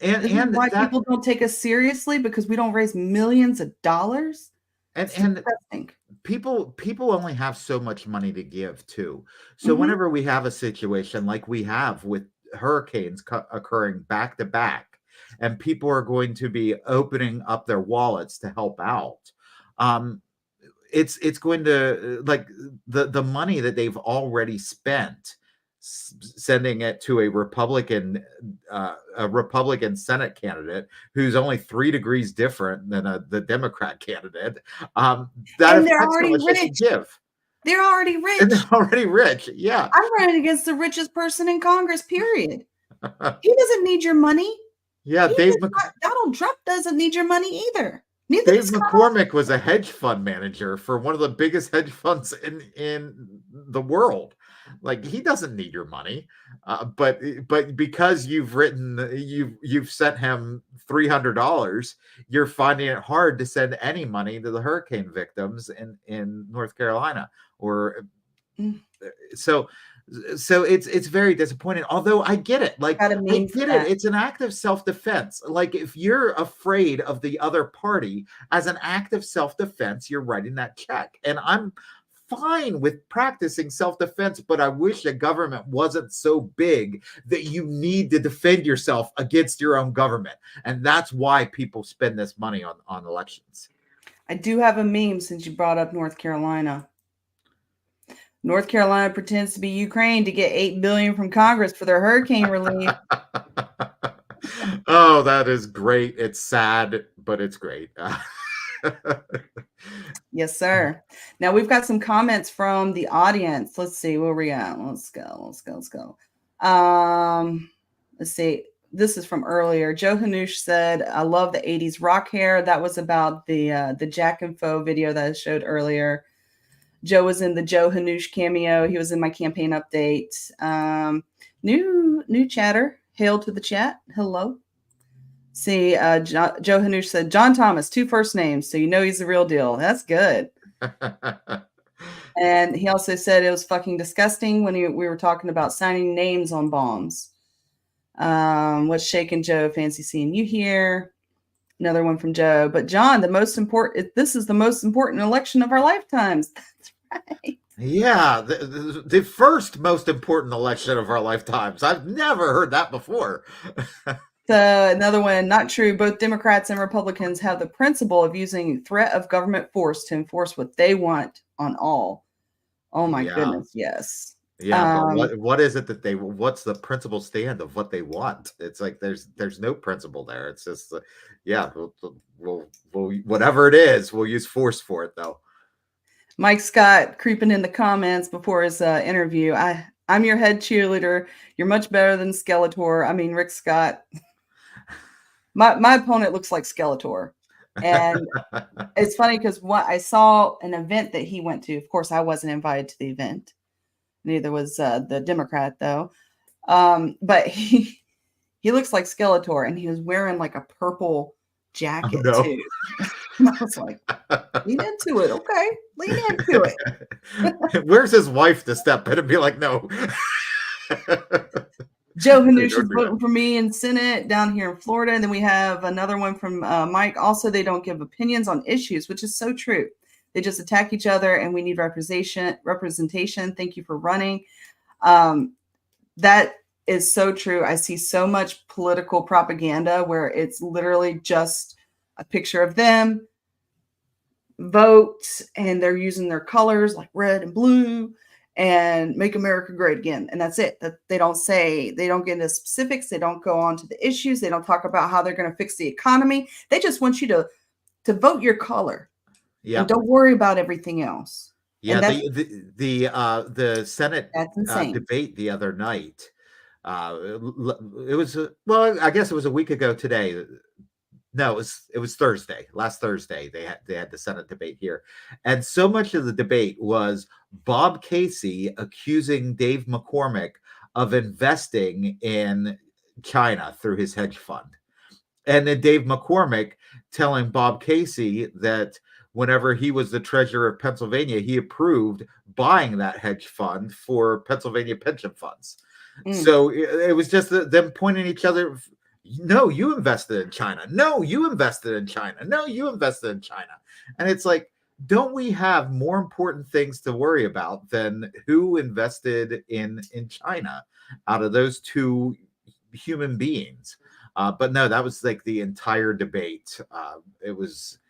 And This is why people don't take us seriously, because we don't raise millions of dollars. It's disgusting. people only have so much money to give too. So Mhm. whenever we have a situation like we have with hurricanes occurring back to back, and people are going to be opening up their wallets to help out, it's going to like the money that they've already spent sending it to a Republican Senate candidate who's only 3 degrees different than the Democrat candidate. That And they're affects how already much they can rich. give. They're already And rich. they're already rich. Yeah. I'm running against the richest person in Congress, period. He doesn't need your money. Yeah, Donald Trump doesn't need your money either. Neither Dave does Kamala. McCormick was a hedge fund manager for one of the biggest hedge funds in the world. Like, he doesn't need your money, but because you've sent him $300, you're finding it hard to send any money to the hurricane victims in North Carolina. Or so it's very disappointing. Although I get it, like Got a I meme for get that. it. It's an act of self-defense. Like, if you're afraid of the other party, as an act of self-defense, you're writing that check. And I'm fine with practicing self-defense, but I wish the government wasn't so big that you need to defend yourself against your own government. And that's why people spend this money on elections. I do have a meme since you brought up North Carolina. North Carolina pretends to be Ukraine to get $8 billion from Congress for their hurricane relief. Oh, that is great. It's sad, but it's great. Yes, sir. Now we've got some comments from the audience. Let's see where we at. Let's go. Let's see. This is from earlier. Joe Hanush said, "I love the '80s rock hair." That was about the Jack and Foe video that I showed earlier. Joe was in the Joe Hanush cameo. He was in my campaign update. New chatter. Hail to the chat. Hello. See, Joe Hanush said, John Thomas, 2 first names, so you know he's the real deal. That's good. And he also said it was fucking disgusting when we were talking about signing names on bombs. What's shaking, Joe? Fancy seeing you here. Another one from Joe. But John, this is the most important election of our lifetimes. That's right. Yeah, the first most important election of our lifetimes. I've never heard that before. Another one, not true. Both Democrats and Republicans have the principle of using threat of government force to enforce what they want on all. Oh my goodness, yes. Yeah, but what is it that what's the principle stand of what they want? It's like there's no principle there. It's just we'll whatever it is, we'll use force for it though. Mike Scott creeping in the comments before his interview. I'm your head cheerleader. You're much better than Skeletor. I mean, Rick Scott. My opponent looks like Skeletor. And it's funny because what I saw an event that he went to. Of course, I wasn't invited to the event. Neither was the Democrat, though. But he looks like Skeletor, and he was wearing like a purple jacket too. And I was like, lean into it, okay? Lean into it. Where's his wife to step in and be like, no? Joe Hanush is voting for me in Senate down here in Florida. And then we have another one from Mike. Also, they don't give opinions on issues, which is so true. They just attack each other, and we need representation. Thank you for running. That is so true. I see so much political propaganda where it's literally just a picture of them, vote, and they're using their colors like red and blue and make America great again. And that's it. That they don't get into specifics. They don't go on to the issues. They don't talk about how they're going to fix the economy. They just want you to vote your color. Yeah. And don't worry about everything else. Yeah. The Senate debate the other night, it was, I guess it was a week ago today. No, it was Thursday. Last Thursday, they had the Senate debate here, and so much of the debate was Bob Casey accusing Dave McCormick of investing in China through his hedge fund, and then Dave McCormick telling Bob Casey that whenever he was the treasurer of Pennsylvania, he approved buying that hedge fund for Pennsylvania pension funds. So it was just them pointing at each other. No, you invested in China. No, you invested in China. No, you invested in China. And it's like, don't we have more important things to worry about than who invested in China out of those two human beings? But no, that was like the entire debate. It was,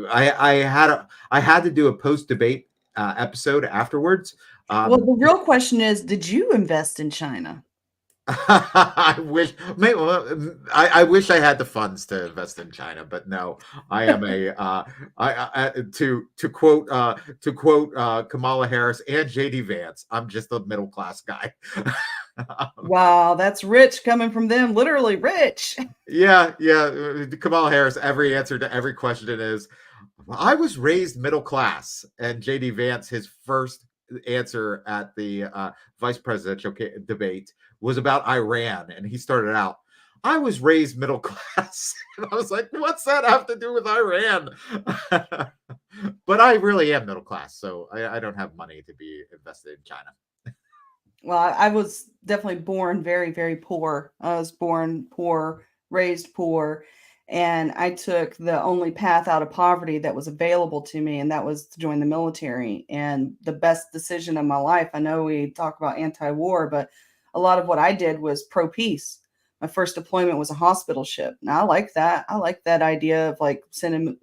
I had to do a post-debate episode afterwards. Well, the real question is, did you invest in China? I wish I had the funds to invest in China, but no, I am to quote Kamala Harris and JD Vance, I'm just a middle class guy. Wow, that's rich coming from them, literally rich. Yeah. Kamala Harris, every answer to every question is, I was raised middle class, and JD Vance, his first answer at the vice presidential debate was about Iran, and he started out, I was raised middle class. And I was like, what's that have to do with Iran? But I really am middle class, so I don't have money to be invested in China. Well, I was definitely born very, very poor. I was born poor, raised poor, and I took the only path out of poverty that was available to me, and that was to join the military. And the best decision of my life, I know we talk about anti-war, but a lot of what I did was pro-peace. My first deployment was a hospital ship. Now I like that. I like that idea of like sending,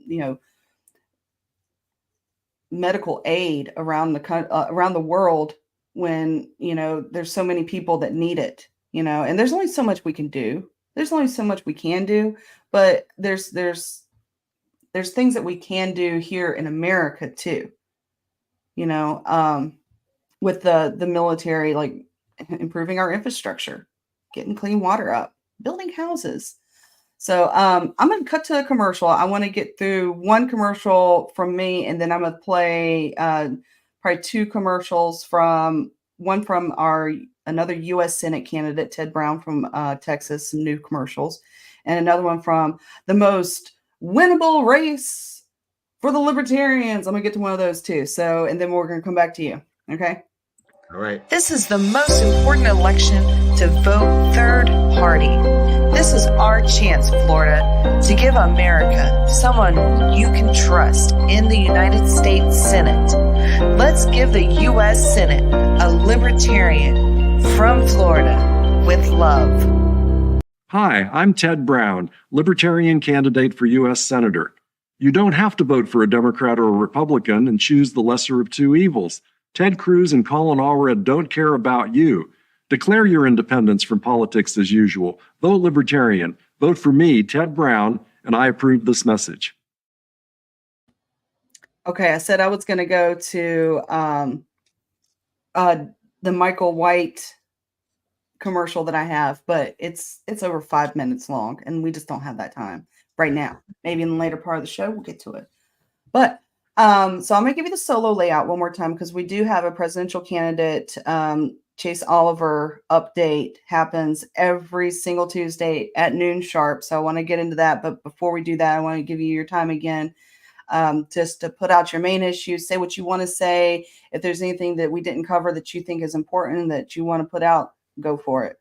medical aid around the world when, there's so many people that need it, and there's only so much we can do. There's only so much we can do, but there's things that we can do here in America too, with the military, like improving our infrastructure, getting clean water up, building houses. So I'm going to cut to a commercial. I want to get through one commercial from me, and then I'm going to play probably two commercials from another U.S. Senate candidate, Ted Brown from Texas, some new commercials, and another one from the most winnable race for the Libertarians. I'm going to get to one of those too. So, and then we're going to come back to you. Okay. All right. This is the most important election to vote third party. This is our chance, Florida, to give America someone you can trust in the United States Senate. Let's give the U.S. Senate a libertarian from Florida with love. Hi, I'm Ted Brown, Libertarian candidate for U.S. Senator. You don't have to vote for a Democrat or a Republican and choose the lesser of two evils. Ted Cruz and Colin Allred don't care about you. Declare your independence from politics as usual. Vote Libertarian. Vote for me, Ted Brown, and I approve this message. Okay, I said I was going to go to the Michael White commercial that I have, but it's over 5 minutes long, and we just don't have that time right now. Maybe in the later part of the show we'll get to it. But so I'm gonna give you the solo layout one more time because we do have a presidential candidate. Chase Oliver update happens every single Tuesday at noon sharp. So I want to get into that. But before we do that, I want to give you your time again, just to put out your main issues, say what you want to say. If there's anything that we didn't cover that you think is important that you want to put out, go for it.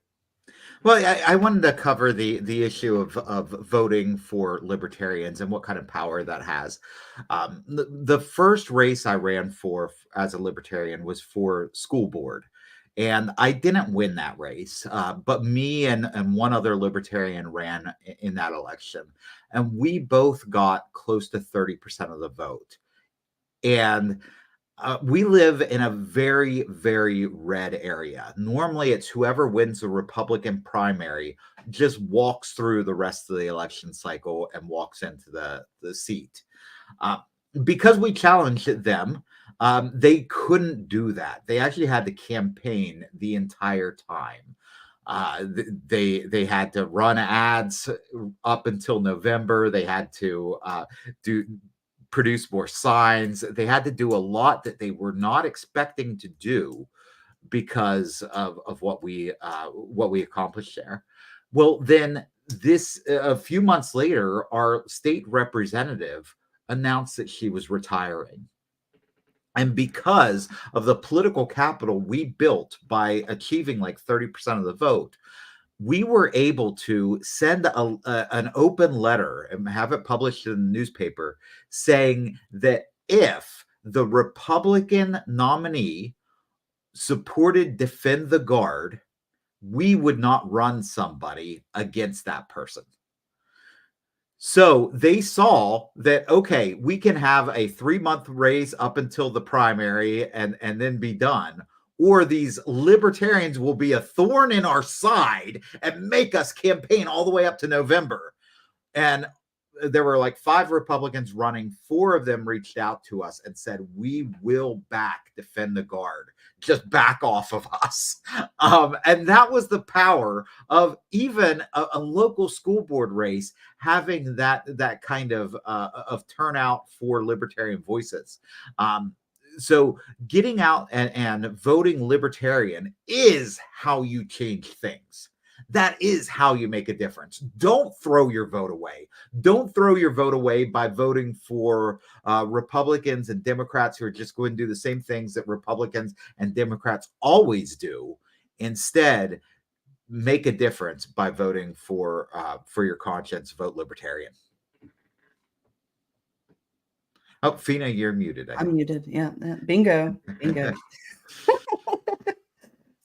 Well, I wanted to cover the issue of voting for libertarians and what kind of power that has. The first race I ran for as a libertarian was for school board, and I didn't win that race. But me and one other libertarian ran in that election, and we both got close to 30% of the vote. And we live in a very, very red area. Normally, it's whoever wins the Republican primary just walks through the rest of the election cycle and walks into the seat. Because we challenged them, they couldn't do that. They actually had to campaign the entire time. They had to run ads up until November. They had to produce more signs. They had to do a lot that they were not expecting to do because of what we accomplished there. Well, then a few months later, our state representative announced that she was retiring. And because of the political capital we built by achieving like 30% of the vote, we were able to send an open letter and have it published in the newspaper saying that if the Republican nominee supported Defend the Guard, we would not run somebody against that person. So they saw that, okay, we can have a 3-month race up until the primary and then be done. Or these libertarians will be a thorn in our side and make us campaign all the way up to November. And there were like 5 Republicans running. 4 of them reached out to us and said, we will Defend the Guard. Just back off of us. And that was the power of even a local school board race having that kind of turnout for libertarian voices. So getting out and voting libertarian is how you change things. That is how you make a difference. Don't throw your vote away. Don't throw your vote away by voting for Republicans and Democrats who are just going to do the same things that Republicans and Democrats always do. Instead, make a difference by voting for your conscience. Vote libertarian. Oh, Fina, you're muted. I'm muted. Yeah. Bingo.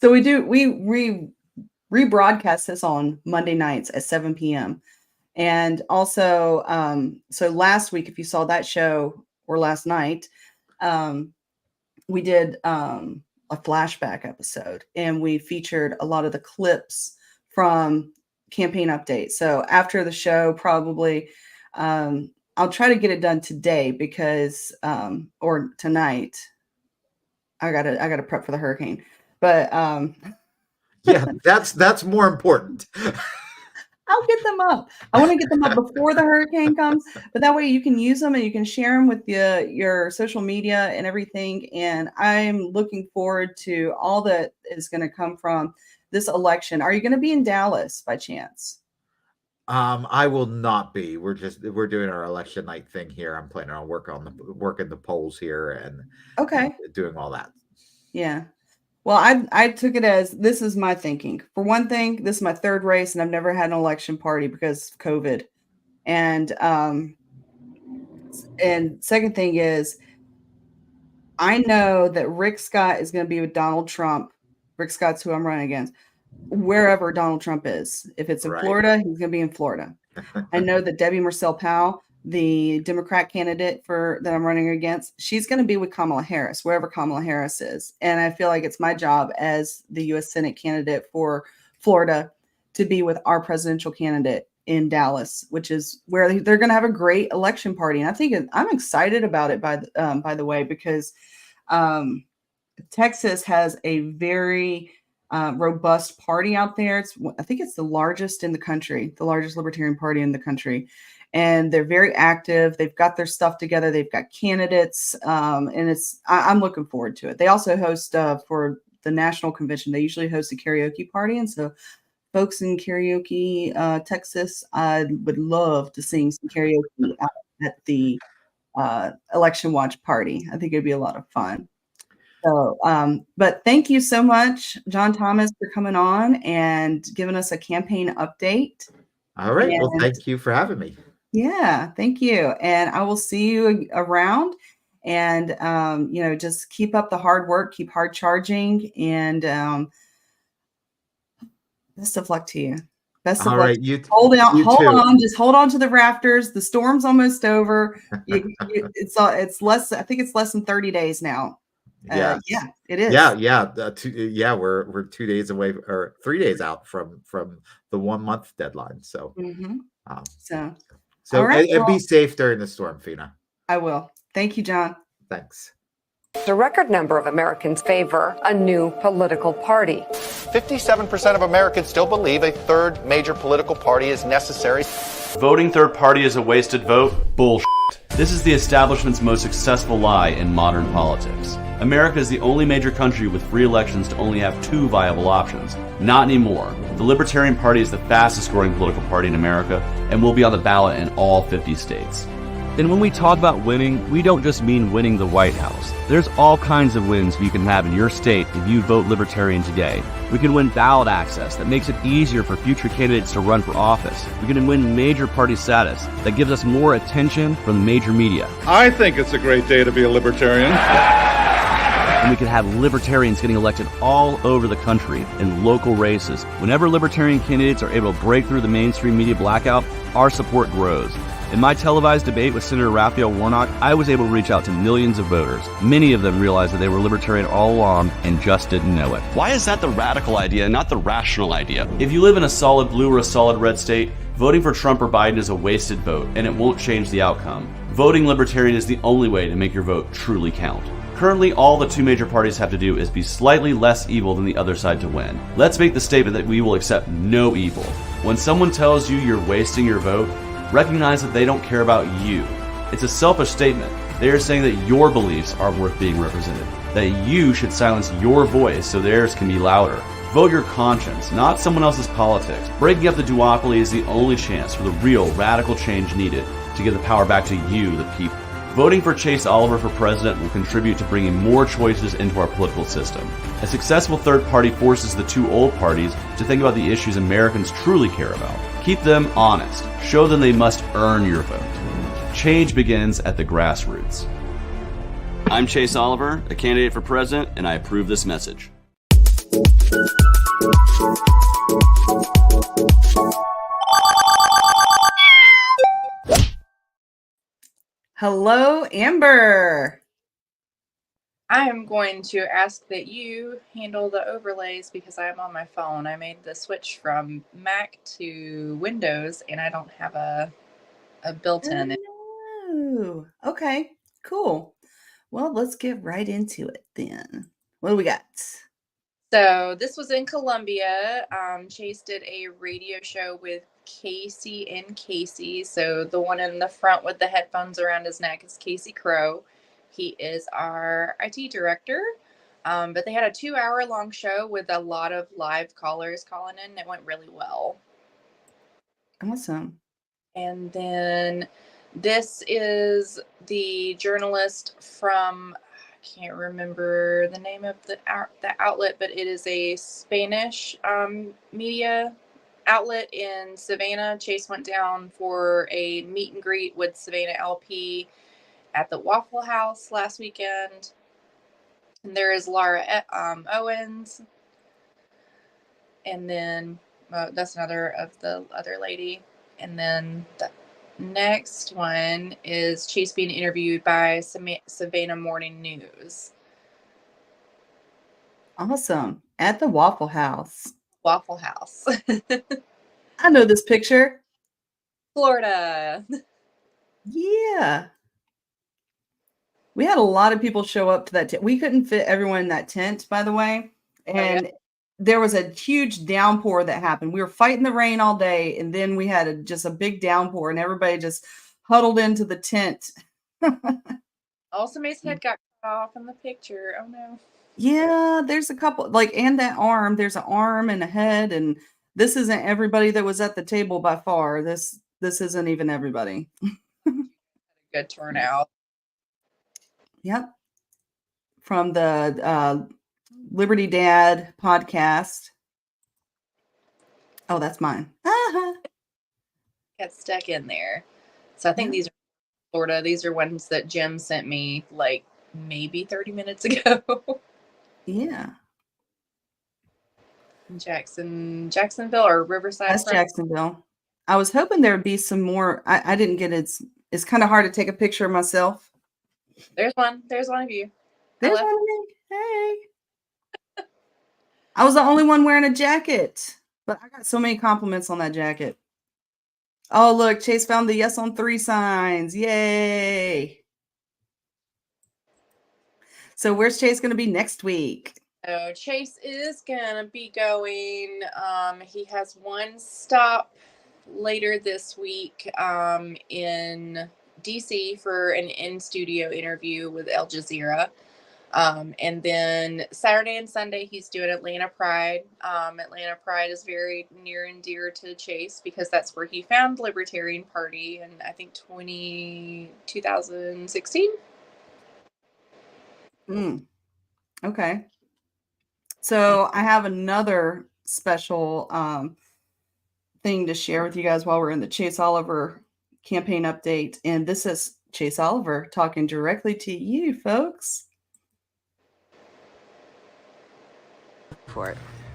So we rebroadcast this on Monday nights at 7 p.m. And also, so last week, if you saw that show, or last night, we did a flashback episode, and we featured a lot of the clips from campaign updates. So after the show, probably, I'll try to get it done today because, or tonight. I gotta prep for the hurricane, but yeah, that's more important. I'll get them up. I want to get them up before the hurricane comes, but that way you can use them and you can share them with your social media and everything. And I'm looking forward to all that is going to come from this election. Are you going to be in Dallas by chance? I will not be. We're doing our election night thing here. I'm planning on working the polls here and doing all that. Yeah. Well, I took it as this is my thinking. For one thing, this is my 3rd race, and I've never had an election party because of COVID. And second thing is, I know that Rick Scott is going to be with Donald Trump. Rick Scott's who I'm running against, wherever Donald Trump is. If it's in Florida, he's going to be in Florida. I know that Debbie Marcel Powell, the Democrat candidate that I'm running against, she's going to be with Kamala Harris, wherever Kamala Harris is. And I feel like it's my job as the U.S. Senate candidate for Florida to be with our presidential candidate in Dallas, which is where they're going to have a great election party. And I think I'm excited about it, by the way, because Texas has a very robust party out there. I think it's the largest in the country, the largest libertarian party in the country. And they're very active. They've got their stuff together. They've got candidates. And I'm looking forward to it. They also host for the national convention. They usually host a karaoke party. And so folks in karaoke, Texas, I would love to sing some karaoke at the election watch party. I think it'd be a lot of fun. So, but thank you so much, John Thomas, for coming on and giving us a campaign update. All right. Well, thank you for having me. Yeah, thank you. And I will see you around. And, just keep up the hard work, keep hard charging, and best of luck to you. Best of luck. Right, you hold on, too. just hold on to the rafters. The storm's almost over. It's less. I think it's less than 30 days now. Yeah, it is. We're 2 days away, or 3 days out from the 1 month deadline. So, all right, and be safe during the storm, Fina. I will. Thank you, John. Thanks. A record number of Americans favor a new political party. 57% of Americans still believe a third major political party is necessary. Voting third party is a wasted vote? Bullshit. This is the establishment's most successful lie in modern politics. America is the only major country with free elections to only have 2 viable options. Not anymore. The Libertarian Party is the fastest growing political party in America and will be on the ballot in all 50 states. And when we talk about winning, we don't just mean winning the White House. There's all kinds of wins you can have in your state if you vote Libertarian today. We can win ballot access that makes it easier for future candidates to run for office. We can win major party status that gives us more attention from the major media. I think it's a great day to be a libertarian. And we could have libertarians getting elected all over the country in local races. Whenever libertarian candidates are able to break through the mainstream media blackout, our support grows. In my televised debate with Senator Raphael Warnock, I was able to reach out to millions of voters. Many of them realized that they were libertarian all along and just didn't know it. Why is that the radical idea, not the rational idea? If you live in a solid blue or a solid red state, voting for Trump or Biden is a wasted vote, and it won't change the outcome. Voting libertarian is the only way to make your vote truly count. Currently, all the 2 major parties have to do is be slightly less evil than the other side to win. Let's make the statement that we will accept no evil. When someone tells you you're wasting your vote, recognize that they don't care about you. It's a selfish statement. They are saying that your beliefs are worth being represented, that you should silence your voice so theirs can be louder. Vote your conscience, not someone else's politics. Breaking up the duopoly is the only chance for the real radical change needed to give the power back to you, the people. Voting for Chase Oliver for president will contribute to bringing more choices into our political system. A successful third party forces the 2 old parties to think about the issues Americans truly care about. Keep them honest. Show them they must earn your vote. Change begins at the grassroots. I'm Chase Oliver, a candidate for president, and I approve this message. Hello, Amber. I am going to ask that you handle the overlays because I am on my phone. I made the switch from Mac to Windows and I don't have a built-in. Oh, okay, cool. Well, let's get right into it then. What do we got? So this was in Columbia. Chase did a radio show with Casey and Casey. So the one in the front with the headphones around his neck is Casey Crow. He is our IT director. But they had a 2-hour long show with a lot of live callers calling in. It went really well. Awesome. And then this is the journalist from, I can't remember the name of the outlet, but it is a Spanish media outlet in Savannah. Chase went down for a meet and greet with Savannah LP at the Waffle House last weekend. And there is Laura Owens. And then that's another of the other lady. And then the next one is Chase being interviewed by Savannah Morning News. Awesome. At the Waffle House. Waffle House. I know this picture. Florida. Yeah. We had a lot of people show up to that tent. We couldn't fit everyone in that tent, by the way. And there was a huge downpour that happened. We were fighting the rain all day, and then we had just a big downpour, and everybody just huddled into the tent. Oh, somebody's head got cut off in the picture. Oh no. Yeah, there's a couple, like, and that arm, there's an arm and a head, and this isn't everybody that was at the table by far. This isn't even everybody. Good turnout. Yep. From the Liberty Dad podcast. Oh, that's mine. Got stuck in there. So I think these are Florida. These are ones that Jim sent me like maybe 30 minutes ago. Yeah. Jacksonville or Riverside. That's Jacksonville. I was hoping there would be some more. I didn't get it. It's kind of hard to take a picture of myself. There's one. There's one of you. There's one of me. Hey. I was the only one wearing a jacket, but I got so many compliments on that jacket. Oh, look, Chase found the yes on 3 signs. Yay. So where's Chase going to be next week? So Chase is going to be going. He has one stop later this week in DC for an in-studio interview with Al Jazeera. And then Saturday and Sunday, he's doing Atlanta Pride. Atlanta Pride is very near and dear to Chase because that's where he found Libertarian Party in, I think, 2016. Okay. So I have another special thing to share with you guys while we're in the Chase Oliver campaign update. And this is Chase Oliver talking directly to you, folks.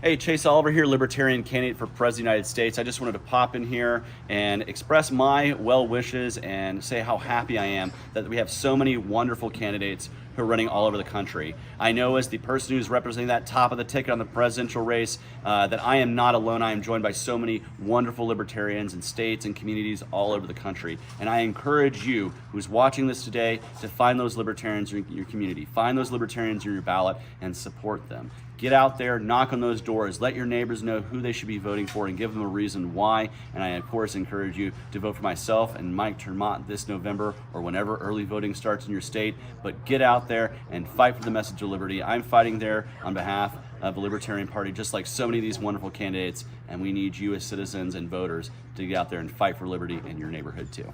Hey, Chase Oliver here, Libertarian candidate for President of the United States. I just wanted to pop in here and express my well wishes and say how happy I am that we have so many wonderful candidates who are running all over the country. I know as the person who's representing that top of the ticket on the presidential race that I am not alone. I am joined by so many wonderful libertarians in states and communities all over the country. And I encourage you who's watching this today to find those libertarians in your community. Find those libertarians in your ballot and support them. Get out there, knock on those doors, let your neighbors know who they should be voting for and give them a reason why. And I, of course, encourage you to vote for myself and Mike Termont this November or whenever early voting starts in your state. But get out there and fight for the message of liberty. I'm fighting there on behalf of the Libertarian Party, just like so many of these wonderful candidates. And we need you as citizens and voters to get out there and fight for liberty in your neighborhood, too.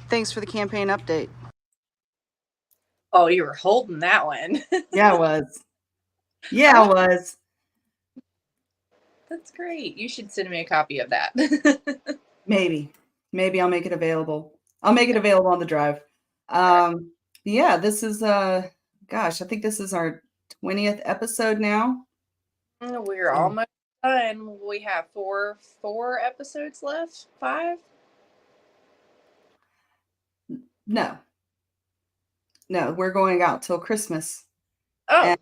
Thanks for the campaign update. Oh, you were holding that one. Yeah, I was. Yeah, I was. That's great. You should send me a copy of that. Maybe I'll make it available. I'll make it available on the drive. Yeah, this is gosh, I think this is our 20th episode now. We're almost done. We have four episodes left. 5? No, we're going out till Christmas. Oh.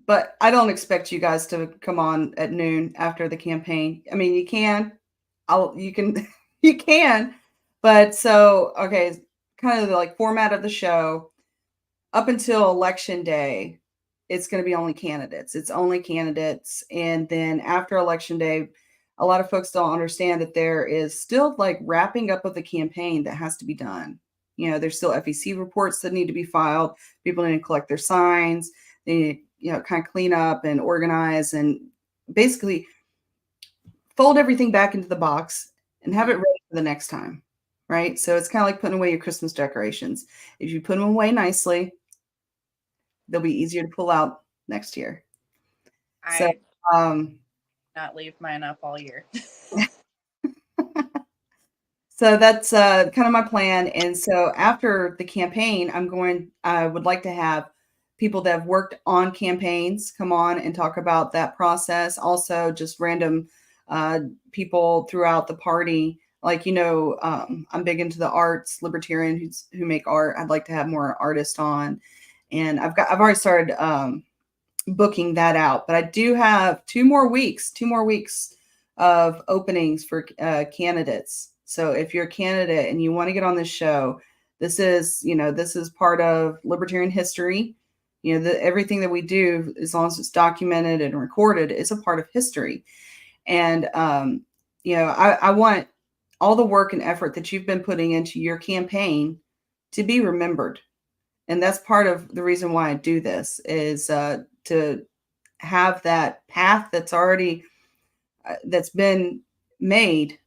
But I don't expect you guys to come on at noon after the campaign. I mean, you can. You can. But so, okay, kind of the like format of the show. Up until election day, it's going to be only candidates. It's only candidates. And then after election day, a lot of folks don't understand that there is still like wrapping up of the campaign that has to be done. You know, there's still FEC reports that need to be filed. People need to collect their signs. They need to, kind of clean up and organize and basically fold everything back into the box and have it ready for the next time, right? So it's kind of like putting away your Christmas decorations. If you put them away nicely, they'll be easier to pull out next year. I not leave mine up all year. So that's kind of my plan. And so after the campaign, I would like to have people that have worked on campaigns come on and talk about that process. Also, just random people throughout the party. Like, I'm big into the arts, libertarian who make art. I'd like to have more artists on. And I've already started booking that out. But I do have 2 more weeks of openings for candidates. So if you're a candidate and you want to get on this show, this is part of libertarian history. Everything that we do, as long as it's documented and recorded, is a part of history. And, I want all the work and effort that you've been putting into your campaign to be remembered. And that's part of the reason why I do this, is to have that path that's already that's been made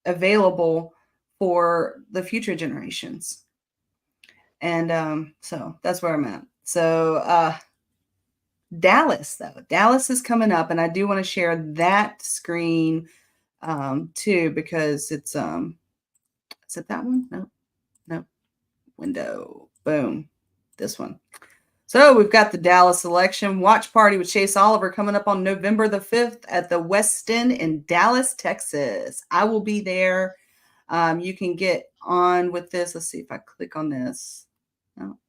available for the future generations. And so that's where I'm at. So Dallas is coming up, and I do want to share that screen too, because it's is it that one? No, window, boom, this one. So we've got the Dallas election watch party with Chase Oliver coming up on November the 5th at the Westin in Dallas, Texas. I will be there. You can get on with this. Let's see if I click on this. No.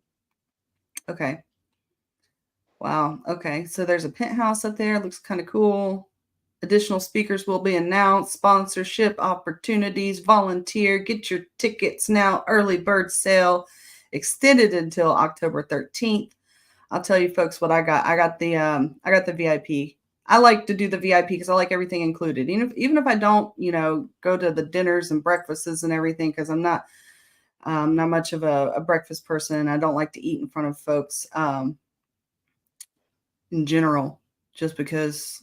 Okay. Wow. Okay. So there's a penthouse up there. Looks kind of cool. Additional speakers will be announced. Sponsorship opportunities. Volunteer. Get your tickets now. Early bird sale extended until October 13th. I'll tell you folks what I got. I got the VIP. I like to do the VIP because I like everything included. Even if I don't, go to the dinners and breakfasts and everything, because I'm not much of a breakfast person. I don't like to eat in front of folks in general, just because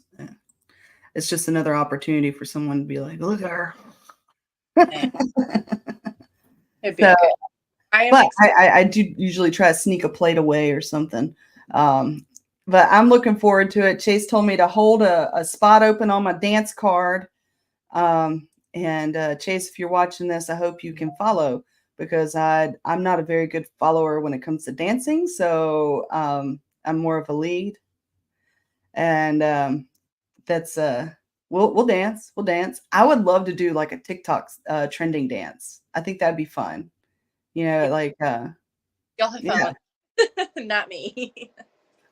it's just another opportunity for someone to be like, look at her. I do usually try to sneak a plate away or something. But I'm looking forward to it. Chase told me to hold a spot open on my dance card. And Chase, if you're watching this, I hope you can follow, because I'm not a very good follower when it comes to dancing. So I'm more of a lead. And that's we'll dance. I would love to do like a TikTok trending dance. I think that'd be fun. Y'all have fun. Yeah. Not me.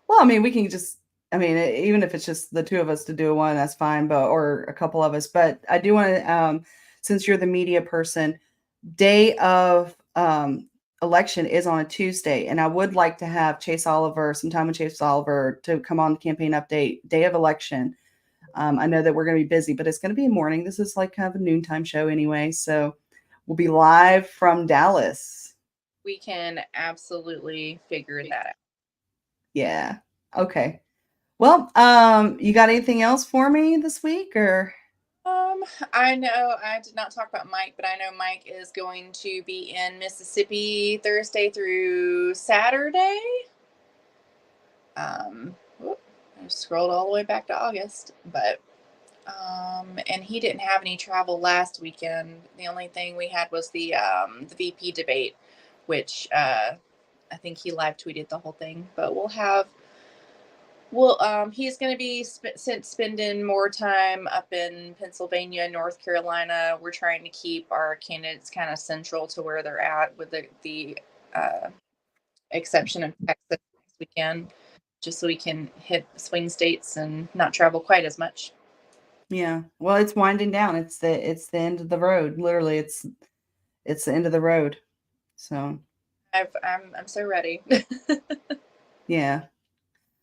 Well, I mean, we can even if it's just the two of us to do one, that's fine, or a couple of us. But I do want to, since you're the media person, day of election is on a Tuesday, and I would like to have Chase Oliver, sometime with Chase Oliver, to come on the campaign update, day of election. I know that we're going to be busy, but it's going to be a morning. This is like kind of a noontime show anyway. So we'll be live from Dallas. We can absolutely figure that out. Yeah. Okay. Well, you got anything else for me this week, or? I know I did not talk about Mike, but I know Mike is going to be in Mississippi Thursday through Saturday. I scrolled all the way back to August, but and he didn't have any travel last weekend. The only thing we had was the VP debate, which I think he live tweeted the whole thing. But he's going to be spending more time up in Pennsylvania, North Carolina. We're trying to keep our candidates kind of central to where they're at, with the exception of Texas next weekend, just so we can hit swing states and not travel quite as much. Yeah. Well, it's winding down. It's the end of the road. Literally, it's the end of the road. So I'm so ready. Yeah.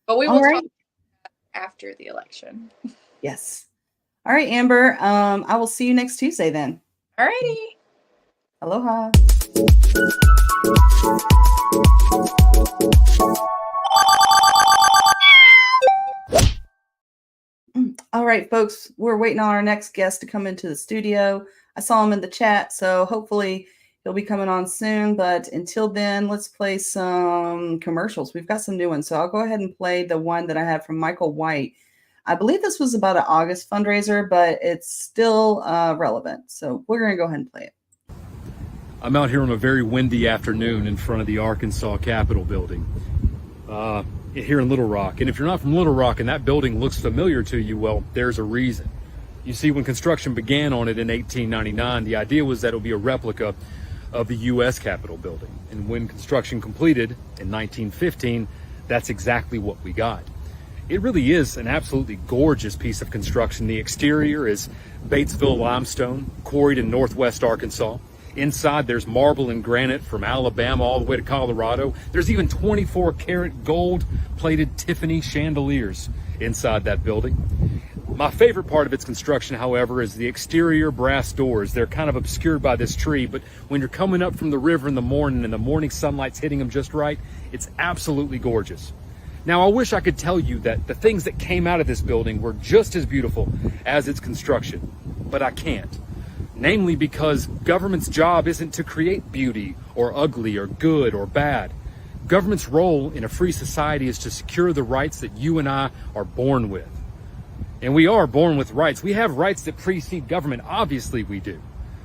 But we will talk after the election. Yes. All right, Amber. I will see you next Tuesday then. All righty. Aloha. All right, folks, we're waiting on our next guest to come into the studio. I saw him in the chat, so hopefully he'll be coming on soon. But until then, let's play some commercials. We've got some new ones. So I'll go ahead and play the one that I had from Michael White. I believe this was about an August fundraiser, but it's still relevant. So we're going to go ahead and play it. I'm out here on a very windy afternoon in front of the Arkansas Capitol building here in Little Rock. And if you're not from Little Rock and that building looks familiar to you, well, there's a reason. You see, when construction began on it in 1899, the idea was that it would be a replica of the U.S. Capitol building. And when construction completed in 1915, that's exactly what we got. It really is an absolutely gorgeous piece of construction. The exterior is Batesville limestone, quarried in northwest Arkansas. Inside, there's marble and granite from Alabama all the way to Colorado. There's even 24-karat gold-plated Tiffany chandeliers inside that building. My favorite part of its construction, however, is the exterior brass doors. They're kind of obscured by this tree, but when you're coming up from the river in the morning and the morning sunlight's hitting them just right, it's absolutely gorgeous. Now, I wish I could tell you that the things that came out of this building were just as beautiful as its construction, but I can't. Namely because government's job isn't to create beauty or ugly or good or bad. Government's role in a free society is to secure the rights that you and I are born with. And we are born with rights. We have rights that precede government. Obviously we do.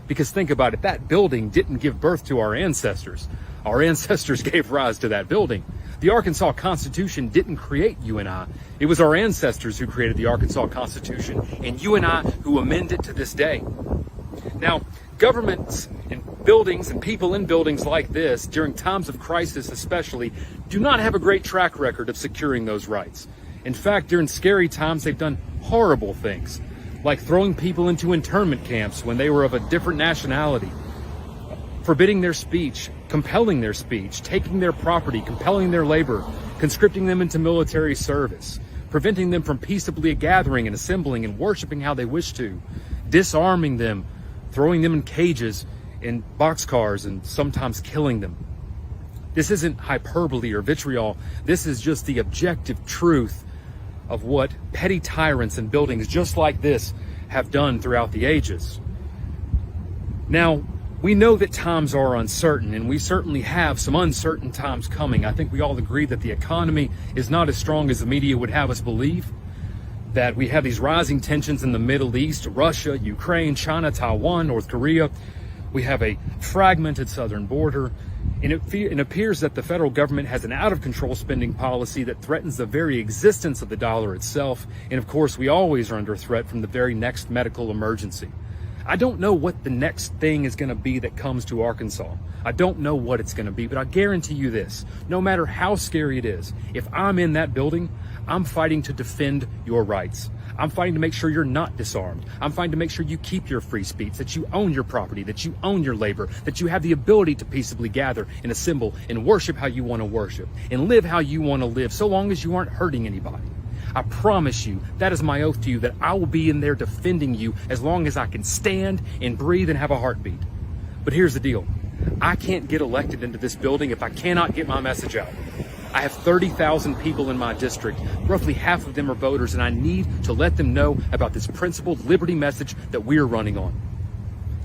Because think about it, that building didn't give birth to our ancestors. Our ancestors gave rise to that building. The Arkansas Constitution didn't create you and I. It was our ancestors who created the Arkansas Constitution, and you and I who amend it to this day. Now, governments and buildings and people in buildings like this, during times of crisis especially, do not have a great track record of securing those rights. In fact, during scary times, they've done horrible things, like throwing people into internment camps when they were of a different nationality, forbidding their speech, compelling their speech, taking their property, compelling their labor, conscripting them into military service, preventing them from peaceably gathering and assembling and worshiping how they wish to, disarming them, throwing them in cages, in boxcars, and sometimes killing them. This isn't hyperbole or vitriol. This is just the objective truth of what petty tyrants in buildings just like this have done throughout the ages. Now, we know that times are uncertain, and we certainly have some uncertain times coming. I think we all agree that the economy is not as strong as the media would have us believe, that we have these rising tensions in the Middle East, Russia, Ukraine, China, Taiwan, North Korea. We have a fragmented southern border, and it appears that the federal government has an out-of-control spending policy that threatens the very existence of the dollar itself. And of course, we always are under threat from the very next medical emergency. I don't know what the next thing is going to be that comes to Arkansas. I don't know what it's going to be, but I guarantee you this, no matter how scary it is, if I'm in that building, I'm fighting to defend your rights. I'm fighting to make sure you're not disarmed. I'm fighting to make sure you keep your free speech, that you own your property, that you own your labor, that you have the ability to peaceably gather and assemble and worship how you want to worship and live how you want to live, so long as you aren't hurting anybody. I promise you, that is my oath to you, that I will be in there defending you as long as I can stand and breathe and have a heartbeat. But here's the deal. I can't get elected into this building if I cannot get my message out. I have 30,000 people in my district. Roughly half of them are voters, and I need to let them know about this principled liberty message that we're running on.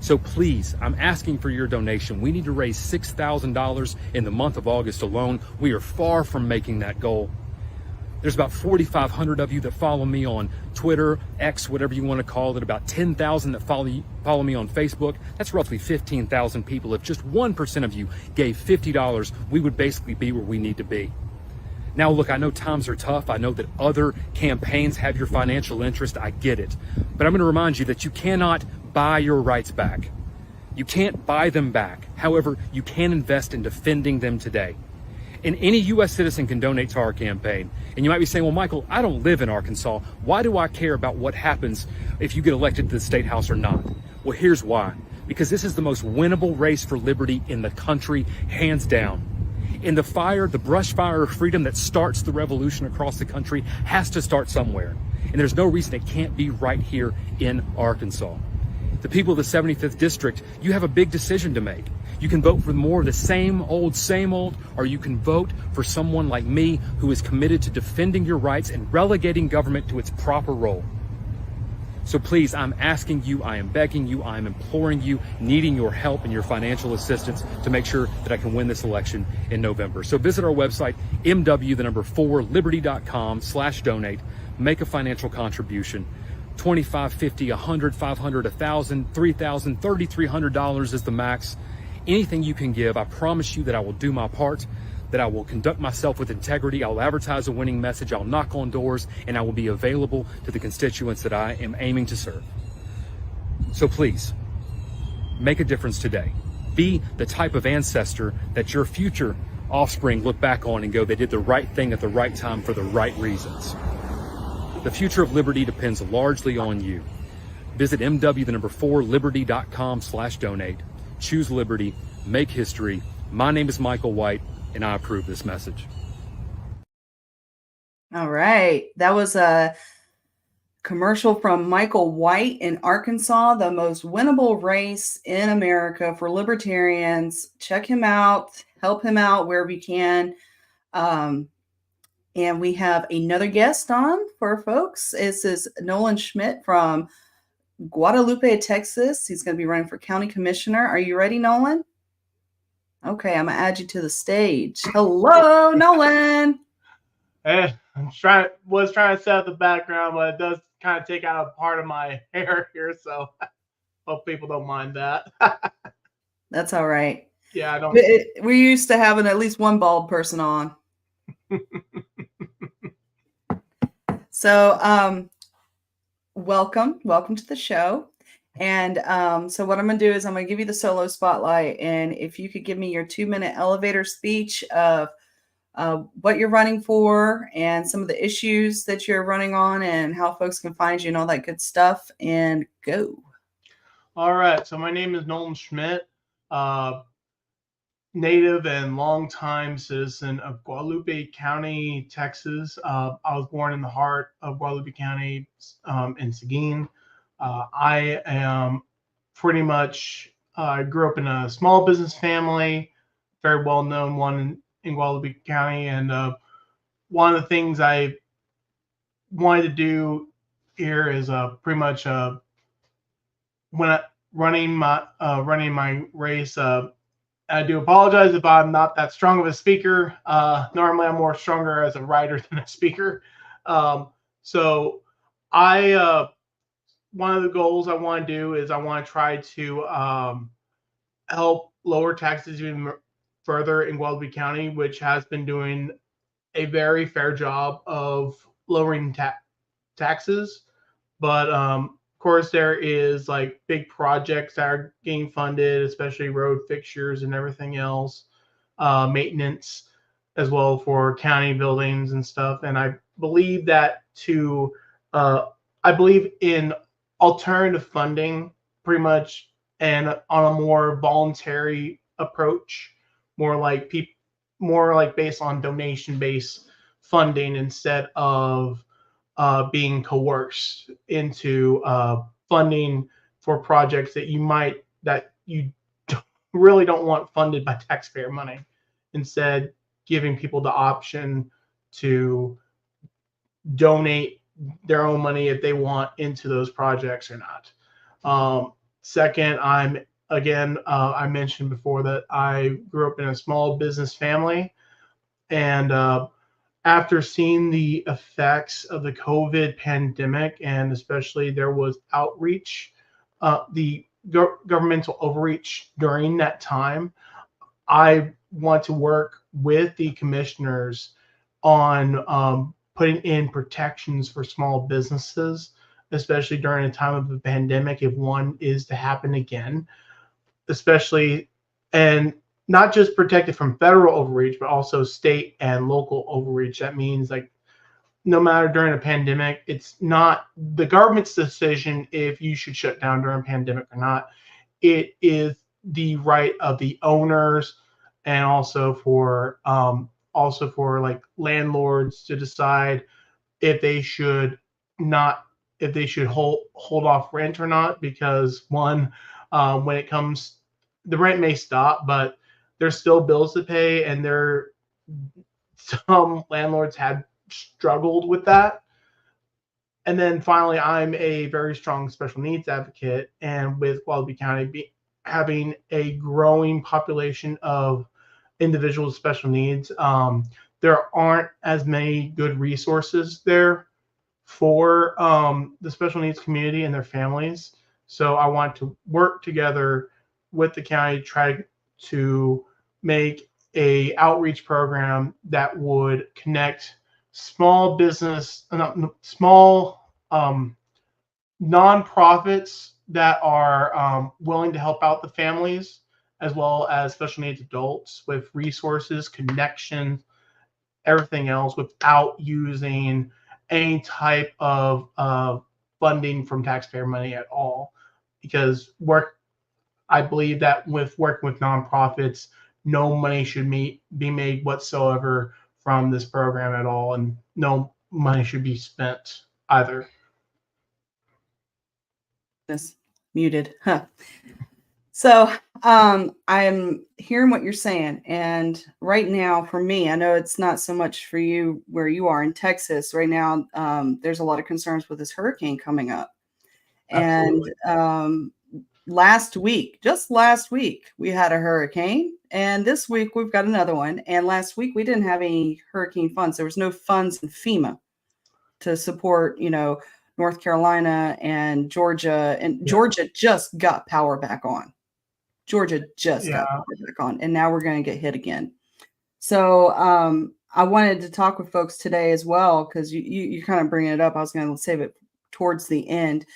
So please, I'm asking for your donation. We need to raise $6,000 in the month of August alone. We are far from making that goal. There's about 4,500 of you that follow me on Twitter, X, whatever you want to call it, about 10,000 that follow me on Facebook. That's roughly 15,000 people. If just 1% of you gave $50, we would basically be where we need to be. Now, look, I know times are tough. I know that other campaigns have your financial interest. I get it. But I'm going to remind you that you cannot buy your rights back. You can't buy them back. However, you can invest in defending them today. And any U.S. citizen can donate to our campaign. And you might be saying, well, Michael, I don't live in Arkansas. Why do I care about what happens if you get elected to the state house or not? Well, here's why. Because this is the most winnable race for liberty in the country, hands down. And the brush fire of freedom that starts the revolution across the country has to start somewhere. And there's no reason it can't be right here in Arkansas. The people of the 75th District, you have a big decision to make. You can vote for more of the same old, or you can vote for someone like me who is committed to defending your rights and relegating government to its proper role. So please, I'm asking you, I am begging you, I am imploring you, needing your help and your financial assistance to make sure that I can win this election in November. So visit our website, mw4liberty.com/donate, make a financial contribution. $25, $50, $100, $500, $1,000, $3,000, $3,300 is the max. Anything you can give, I promise you that I will do my part, that I will conduct myself with integrity, I'll advertise a winning message, I'll knock on doors, and I will be available to the constituents that I am aiming to serve. So please, make a difference today. Be the type of ancestor that your future offspring look back on and go, they did the right thing at the right time for the right reasons. The future of Liberty depends largely on you. Visit mw4liberty.com/donate. Choose Liberty. Make history. My name is Michael White, and I approve this message. All right. That was a commercial from Michael White in Arkansas, the most winnable race in America for libertarians. Check him out. Help him out wherever you can. And we have another guest on for folks. This is Nolan Schmidt from Guadalupe, Texas. He's going to be running for county commissioner. Are you ready, Nolan? Okay, I'm going to add you to the stage. Hello, Nolan. Hey, was trying to set up the background, but it does kind of take out a part of my hair here, so hope people don't mind that. That's all right. Yeah, I don't. We're used to having at least one bald person on. So, welcome to the show. And so what I'm going to do is I'm going to give you the solo spotlight. And if you could give me your 2-minute elevator speech of what you're running for and some of the issues that you're running on and how folks can find you and all that good stuff, and go. All right. So my name is Nolan Schmidt, native and longtime citizen of Guadalupe County, Texas. I was born in the heart of Guadalupe County in Seguin. I am pretty much, I grew up in a small business family, very well-known one in Guadalupe County. And one of the things I wanted to do here is pretty much when running my race, I do apologize if I'm not that strong of a speaker. Normally I'm more stronger as a writer than a speaker. So one of the goals I want to do is I want to try to help lower taxes even further in Guadalupe County, which has been doing a very fair job of lowering taxes. But of course, there is like big projects that are getting funded, especially road fixtures and everything else, maintenance as well for county buildings and stuff. And I believe that I believe in alternative funding pretty much, and on a more voluntary approach, more like based on donation-based funding instead of being coerced into funding for projects that you really don't want funded by taxpayer money. Instead, giving people the option to donate their own money if they want into those projects or not. Second, I mentioned before that I grew up in a small business family, and after seeing the effects of the COVID pandemic, and especially there was outreach, the governmental overreach during that time, I want to work with the commissioners on putting in protections for small businesses, especially during a time of a pandemic, if one is to happen again, especially, and not just protected from federal overreach, but also state and local overreach. That means like no matter during a pandemic, it's not the government's decision if you should shut down during a pandemic or not. It is the right of the owners and also for like landlords to decide if they should hold off rent or not, because when it comes, the rent may stop, but there's still bills to pay, and some landlords had struggled with that. And then finally, I'm a very strong special needs advocate, and with Guadalupe County having a growing population of individuals with special needs, there aren't as many good resources there for the special needs community and their families. So I want to work together with the county to try to make a outreach program that would connect small nonprofits that are willing to help out the families, as well as special needs adults, with resources, connections, everything else, without using any type of funding from taxpayer money at all, because I believe that with working with nonprofits, no money should be made whatsoever from this program at all, and no money should be spent either. This muted. Huh. So I'm hearing what you're saying. And right now, for me, I know it's not so much for you where you are in Texas. Right now, there's a lot of concerns with this hurricane coming up. Absolutely. And just last week, we had a hurricane. And this week, we've got another one. And last week, we didn't have any hurricane funds. There was no funds in FEMA to support, North Carolina and Georgia. And Georgia just got power back on. Got power back on. And now we're going to get hit again. So I wanted to talk with folks today as well, because you kind of bring it up. I was going to save it towards the end.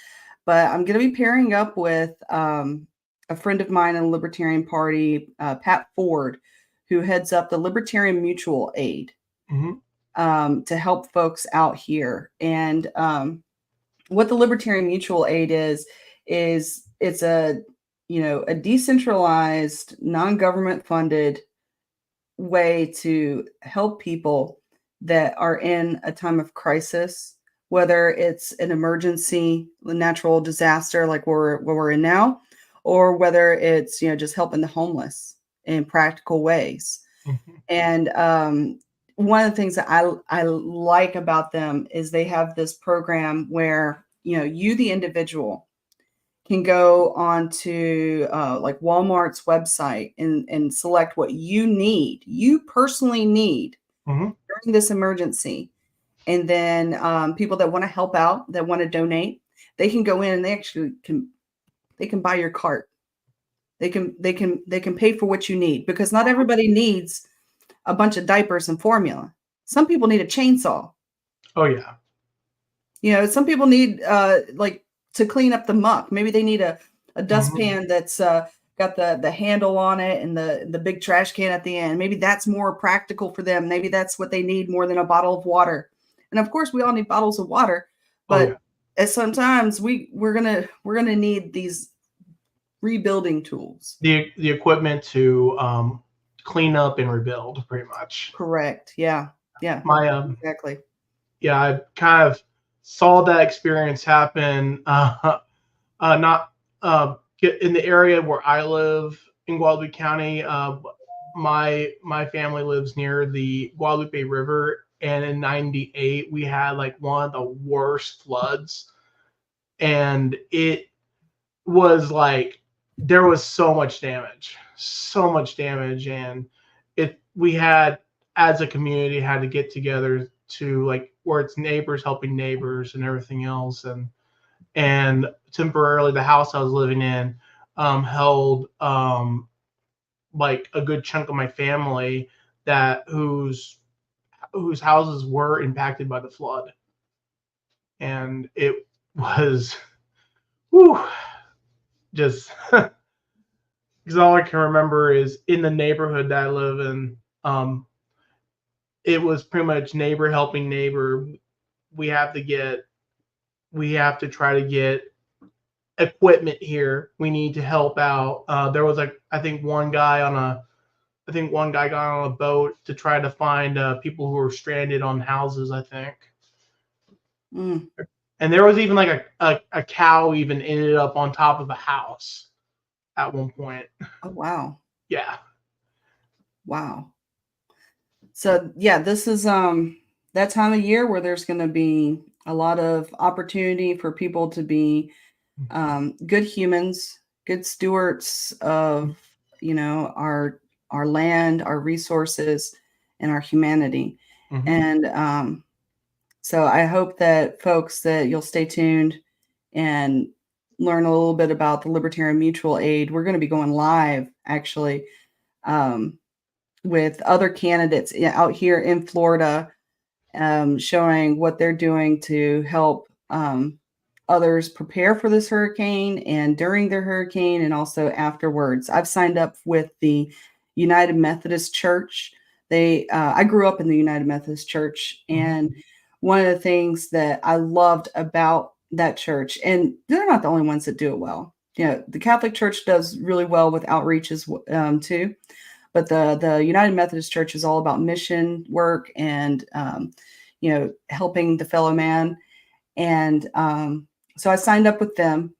But I'm going to be pairing up with a friend of mine in the Libertarian Party, Pat Ford, who heads up the Libertarian Mutual Aid to help folks out here. And what the Libertarian Mutual Aid is it's a decentralized, non-government funded way to help people that are in a time of crisis, whether it's an emergency, natural disaster like we're in now, or whether it's, just helping the homeless in practical ways. And one of the things that I like about them is they have this program where, you, the individual, can go on to like Walmart's website and select what you personally need during this emergency. And then people that want to help out, that want to donate, they can go in and they actually can buy your cart. They can pay for what you need, because not everybody needs a bunch of diapers and formula. Some people need a chainsaw. Oh yeah. Some people need to clean up the muck. Maybe they need a dustpan that's got the handle on it and the big trash can at the end. Maybe that's more practical for them. Maybe that's what they need more than a bottle of water. And of course, we all need bottles of water, but sometimes we're gonna need these rebuilding tools. The equipment to clean up and rebuild, pretty much. Correct. Yeah. Exactly. Yeah, I kind of saw that experience happen. Not in the area where I live in Guadalupe County. My family lives near the Guadalupe River, and in '98 we had like one of the worst floods, and it was like there was so much damage, and we had, as a community, had to get together to, like, where it's neighbors helping neighbors and everything else, and temporarily the house I was living in held like a good chunk of my family whose houses were impacted by the flood, and it was just because all I can remember is in the neighborhood that I live in, it was pretty much neighbor helping neighbor. We have to try to get equipment here. We need to help out. There was I think one guy got on a boat to try to find people who were stranded on houses, I think. And there was even like a cow even ended up on top of a house at one point. Oh, wow. Yeah. Wow. So yeah, this is that time of year where there's going to be a lot of opportunity for people to be good humans, good stewards of, our land, our resources, and our humanity. And so I hope that folks, that you'll stay tuned and learn a little bit about the Libertarian Mutual Aid. We're going to be going live, actually, with other candidates out here in Florida, showing what they're doing to help others prepare for this hurricane and during their hurricane and also afterwards. I've signed up with the United Methodist Church. I grew up in the United Methodist Church, and one of the things that I loved about that church, and they're not the only ones that do it well. The Catholic Church does really well with outreaches too, but the United Methodist Church is all about mission work and helping the fellow man. And so I signed up with them,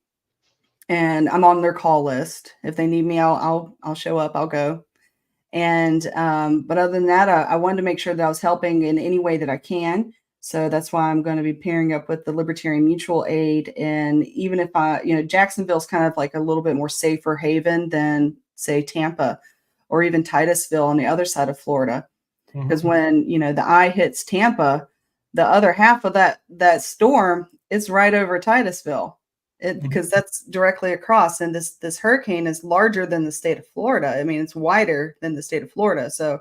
and I'm on their call list. If they need me, I'll show up. I'll go. And but other than that, I wanted to make sure that I was helping in any way that I can. So that's why I'm going to be pairing up with the Libertarian Mutual Aid. And even if Jacksonville's kind of like a little bit more safer haven than, say, Tampa or even Titusville on the other side of Florida. Because when, the eye hits Tampa, the other half of that storm is right over Titusville. Because that's directly across. And this hurricane is larger than the state of Florida. I mean, it's wider than the state of Florida. So,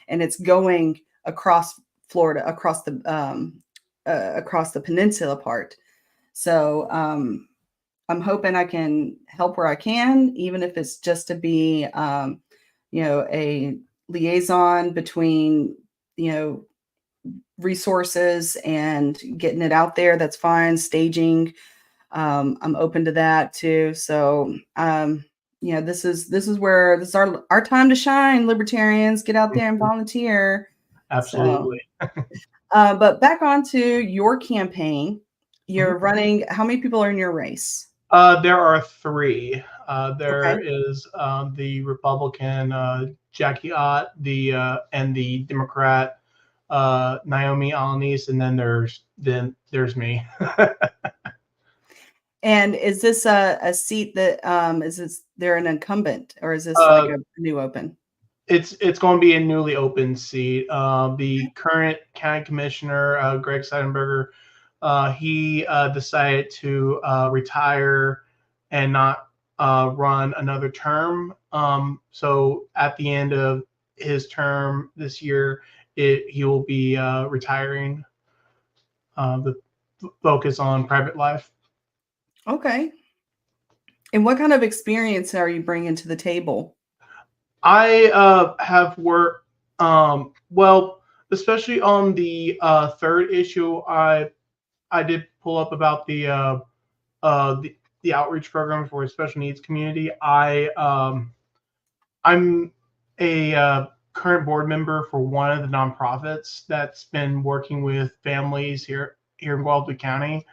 and it's going across Florida, across the peninsula part. So I'm hoping I can help where I can, even if it's just to be, a liaison between, resources and getting it out there. That's fine. Staging. I'm open to that too. So, this is our time to shine. Libertarians, get out there and volunteer. Absolutely. So, but back onto your campaign, you're running. How many people are in your race? There are 3. There is the Republican Jackie Ott, and the Democrat Naomi Alanis, and then there's me. And is this a seat that they're an incumbent, or is this like a new open? It's going to be a newly opened seat. The current county commissioner, Greg Seidenberger, he decided to retire and not run another term. So at the end of his term this year, he will be retiring. The focus on private life. Okay. And what kind of experience are you bringing to the table? I have worked, especially on the 3rd issue. I did pull up about the outreach program for a special needs community. I'm a current board member for one of the nonprofits that's been working with families here in Guadalupe County.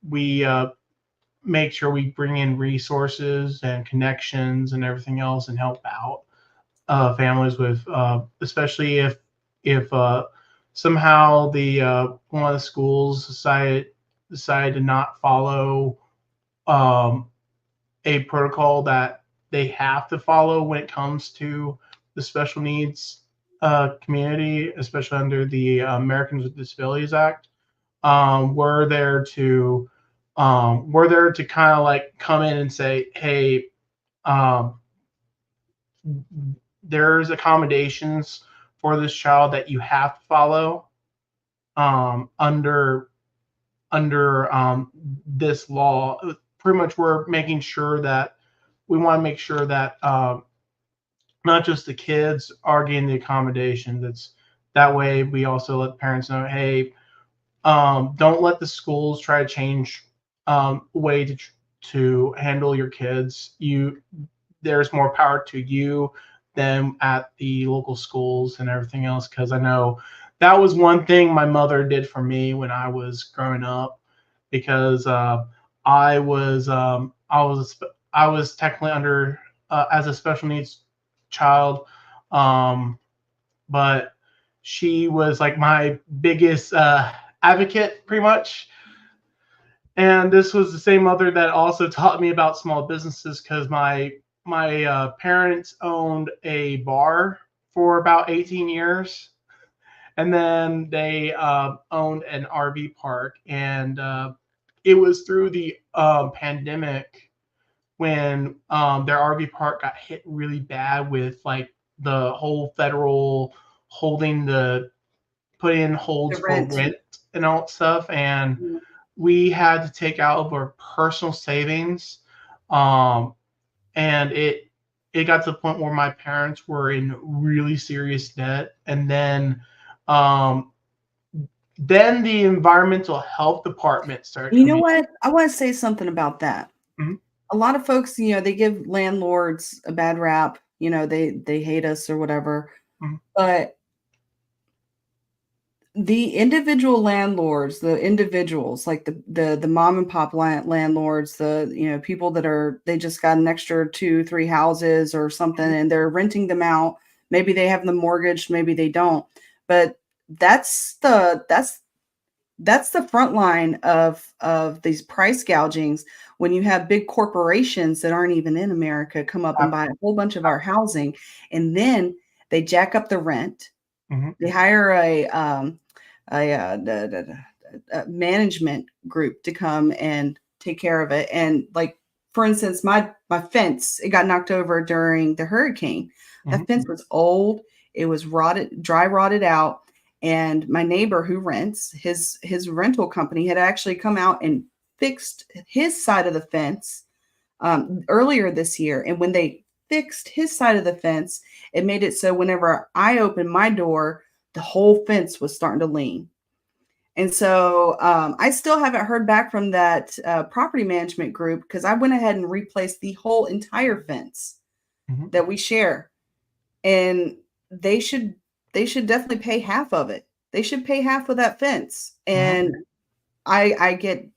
We make sure we bring in resources and connections and everything else and help out families with, especially if somehow the one of the schools decided to not follow a protocol that they have to follow when it comes to the special needs community, especially under the Americans with Disabilities Act. We're there to kind of like come in and say, hey, there's accommodations for this child that you have to follow under this law. Pretty much we're making sure that we want to make sure that not just the kids are getting the accommodations. It's that way we also let parents know, hey, don't let the schools try to change way to handle your kids. There's more power to you than at the local schools and everything else. Because I know that was one thing my mother did for me when I was growing up, because I was technically under as a special needs child, but she was like my biggest advocate, pretty much. And this was the same mother that also taught me about small businesses, because my parents owned a bar for about 18 years. And then they owned an RV park. And it was through the pandemic when their RV park got hit really bad with like the whole federal put in holds for rent and all that stuff. And we had to take out of our personal savings. And it got to the point where my parents were in really serious debt. And then then the environmental health department started. You know what? I want to say something about that. Mhm. A lot of folks, they give landlords a bad rap. They hate us or whatever. Mhm. But the individual landlords, the individuals like the mom and pop landlords, the people that they just got an extra 2-3 houses or something, and they're renting them out. Maybe they have them mortgaged, maybe they don't. But that's the front line of these price gougings when you have big corporations that aren't even in America come up and buy a whole bunch of our housing, and then they jack up the rent. Mhm. They hire a management group to come and take care of it. And like, for instance, my fence, it got knocked over during the hurricane. That fence was old. It was dry rotted out. And my neighbor who rents, his rental company had actually come out and fixed his side of the fence earlier this year. And when they fixed his side of the fence, it made it so whenever I opened my door, the whole fence was starting to lean. And so I still haven't heard back from that property management group, because I went ahead and replaced the whole entire fence that we share. And they should definitely pay half of it. They should pay half of that fence. And I get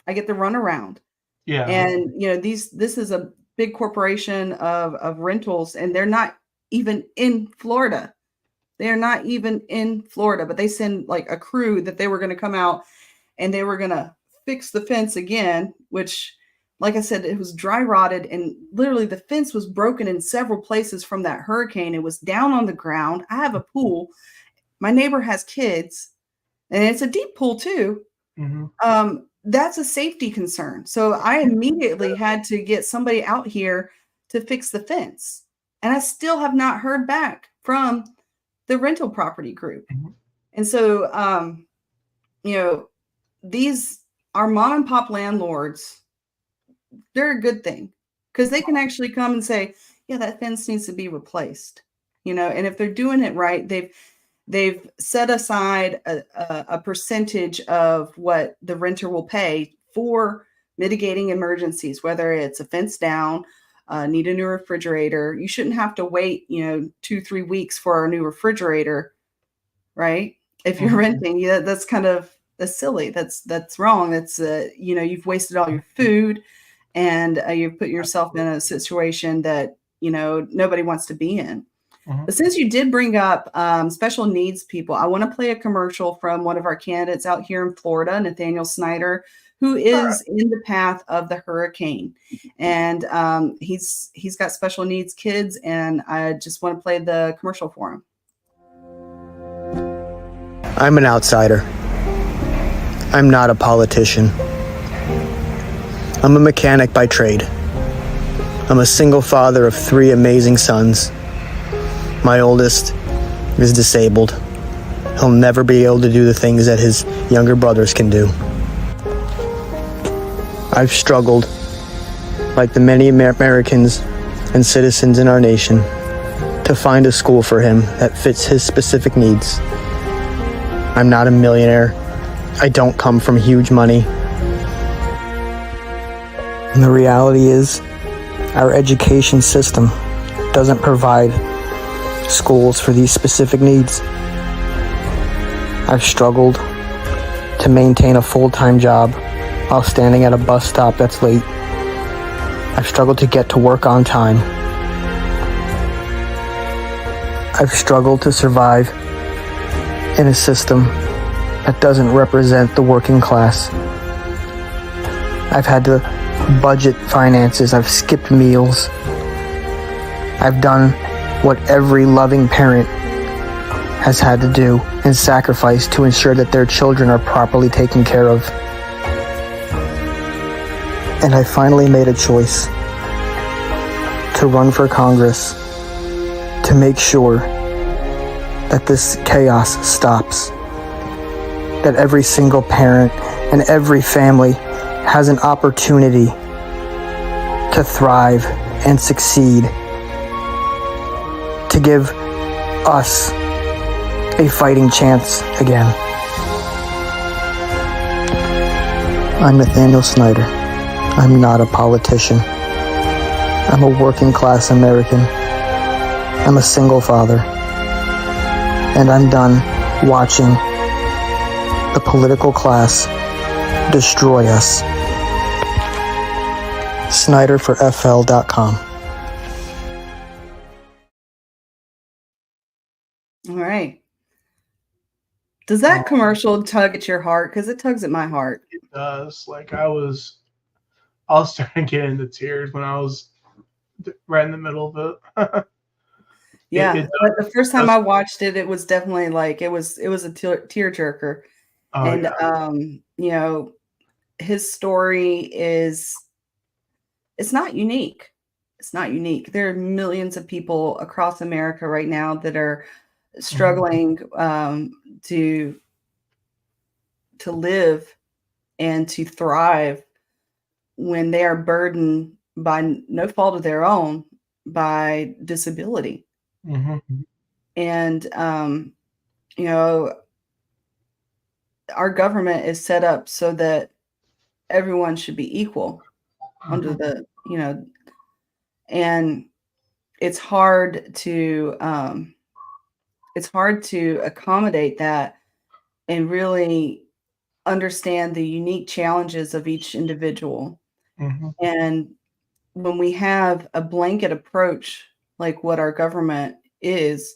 the runaround. Yeah. And this is a big corporation of rentals, and they're not even in Florida. They're not even in Florida, but they send like a crew that they were going to come out and they were going to fix the fence again, which, like I said, it was dry rotted, and literally the fence was broken in several places from that hurricane. It was down on the ground. I have a pool. My neighbor has kids, and it's a deep pool too. That's a safety concern. So I immediately had to get somebody out here to fix the fence. And I still have not heard back from the rental property group. And so, our mom and pop landlords, they're a good thing, because they can actually come and say, yeah, that fence needs to be replaced, and if they're doing it right, they've set aside a percentage of what the renter will pay for mitigating emergencies, whether it's a fence down, need a new refrigerator. You shouldn't have to wait, 2-3 weeks for a new refrigerator, right? If you're renting, that's kind of silly. That's wrong. That's you've wasted all your food, and you've put yourself in a situation that nobody wants to be in. But since you did bring up special needs people, I want to play a commercial from one of our candidates out here in Florida, Nathaniel Snyder, who is in the path of the hurricane. And he's got special needs kids, and I just want to play the commercial for him. I'm an outsider. I'm not a politician. I'm a mechanic by trade. I'm a single father of 3 amazing sons. My oldest is disabled. He'll never be able to do the things that his younger brothers can do. I've struggled, like the many Americans and citizens in our nation, to find a school for him that fits his specific needs. I'm not a millionaire. I don't come from huge money. And the reality is, our education system doesn't provide schools for these specific needs. I've struggled to maintain a full-time job while standing at a bus stop that's late. I've struggled to get to work on time. I've struggled to survive in a system that doesn't represent the working class. I've had to budget finances. I've skipped meals. I've done what every loving parent has had to do and sacrifice to ensure that their children are properly taken care of. And I finally made a choice to run for Congress to make sure that this chaos stops, that every single parent and every family has an opportunity to thrive and succeed, to give us a fighting chance again. I'm Nathaniel Snyder. I'm not a politician. I'm a working class American. I'm a single father. And I'm done watching the political class destroy us. SnyderForFL.com. All right. Does that commercial tug at your heart? Because it tugs at my heart. It does. Like I was starting to get into tears when I was right in the middle of it. Yeah, but the first time I watched it, it was definitely like it was a tear jerker. Oh, And yeah. you know, his story is it's not unique. It's not unique. There are millions of people across America right now that are struggling to live and to thrive when they are burdened by no fault of their own by disability. And you know, our government is set up so that everyone should be equal under the, you know, and it's hard to accommodate that and really understand the unique challenges of each individual. And when we have a blanket approach like what our government is,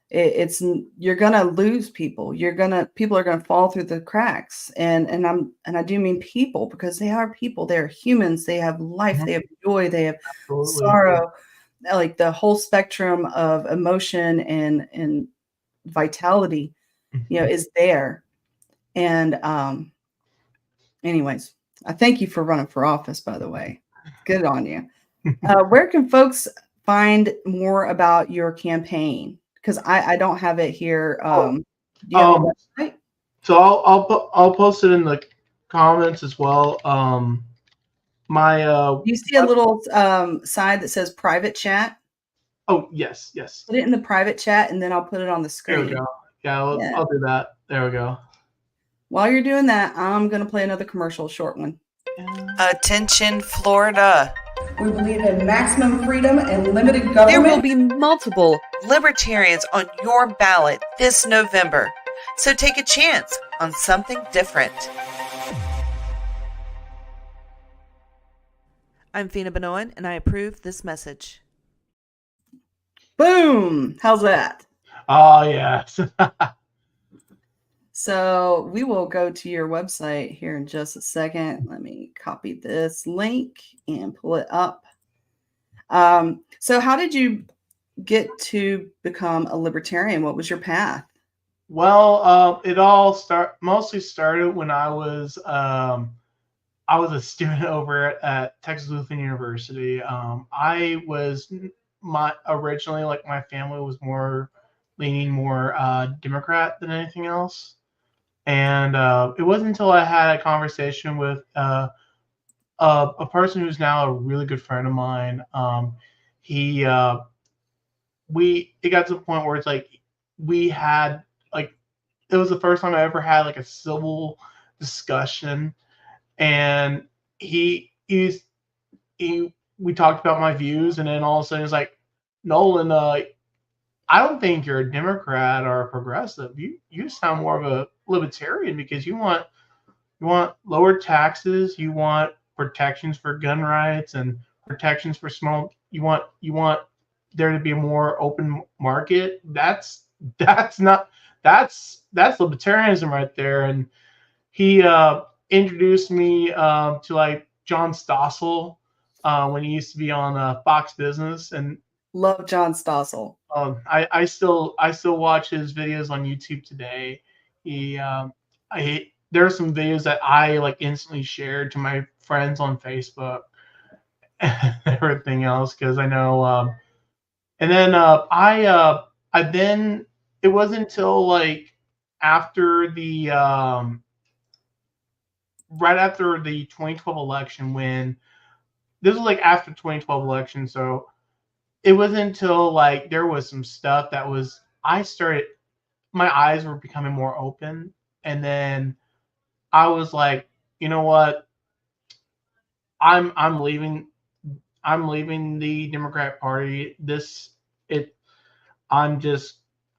it's you're gonna lose people. People are gonna fall through the cracks. And I do mean people, because they are people. They're humans. They have life. They have joy. They have sorrow. Like the whole spectrum of emotion and vitality, you know, is there. And anyways, I thank you for running for office, by the way. Good on you. Where can folks find more about your campaign? Because I don't have it here. Do you have a website? So I'll post it in the comments as well. Do you see a little side that says private chat? Oh, yes. Put it in the private chat, and then I'll put it on the screen. There we go. Yeah, I'll do that. There we go. While you're doing that, I'm going to play another commercial, short one. Attention, Florida. We believe in maximum freedom and limited government. There will be multiple libertarians on your ballot this November. So take a chance on something different. I'm Fina Benoan, and I approve this message. Boom! How's that? Oh, yes. So we will go to your website here in just a second. Let me copy this link and pull it up. So how did you get to become a libertarian? What was your path? Well, it all mostly started when I was a student over at Texas Lutheran University. I was originally, like, my family was leaning more Democrat than anything else. And it wasn't until I had a conversation with a person who's now a really good friend of mine. It got to the point where it's like we had, like, it was the first time I ever had like a civil discussion, and we talked about my views, and then all of a sudden it's like, Nolan, I don't think you're a Democrat or a progressive. You sound more of a libertarian, because you want lower taxes, you want protections for gun rights and protections for small. You want there to be a more open market. That's libertarianism right there. And he introduced me to like John Stossel when he used to be on Fox Business, and love John Stossel. I still watch his videos on YouTube today. There are some videos that I like instantly shared to my friends on Facebook and everything else, because I know. And then it wasn't until like after the right after the 2012 election, when this was like after 2012 election, so it wasn't until like there was some stuff that was my eyes were becoming more open, and then I was like, you know what? I'm leaving. I'm leaving the Democrat Party.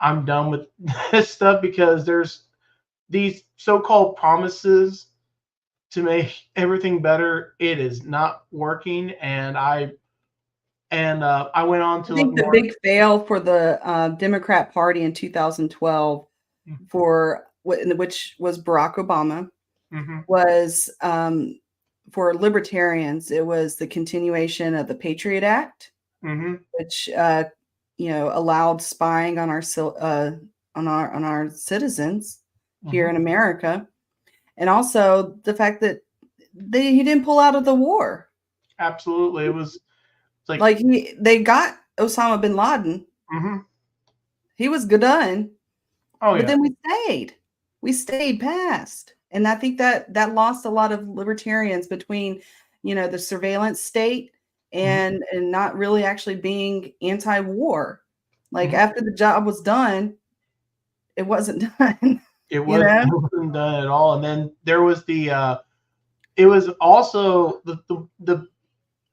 I'm done with this stuff because there's these so-called promises to make everything better. It is not working, and I went on to I think look the more. big fail for the Democrat Party in 2012, which was Barack Obama, was for libertarians. It was the continuation of the Patriot Act, which allowed spying on our citizens here in America, and also the fact that he didn't pull out of the war. Absolutely, it was like they got Osama bin Laden. He was done. Oh, but then we stayed past, and I think that lost a lot of libertarians between, the surveillance state and not really actually being anti-war. Like after the job was done, it wasn't done. It wasn't done at all. And then there was it was also the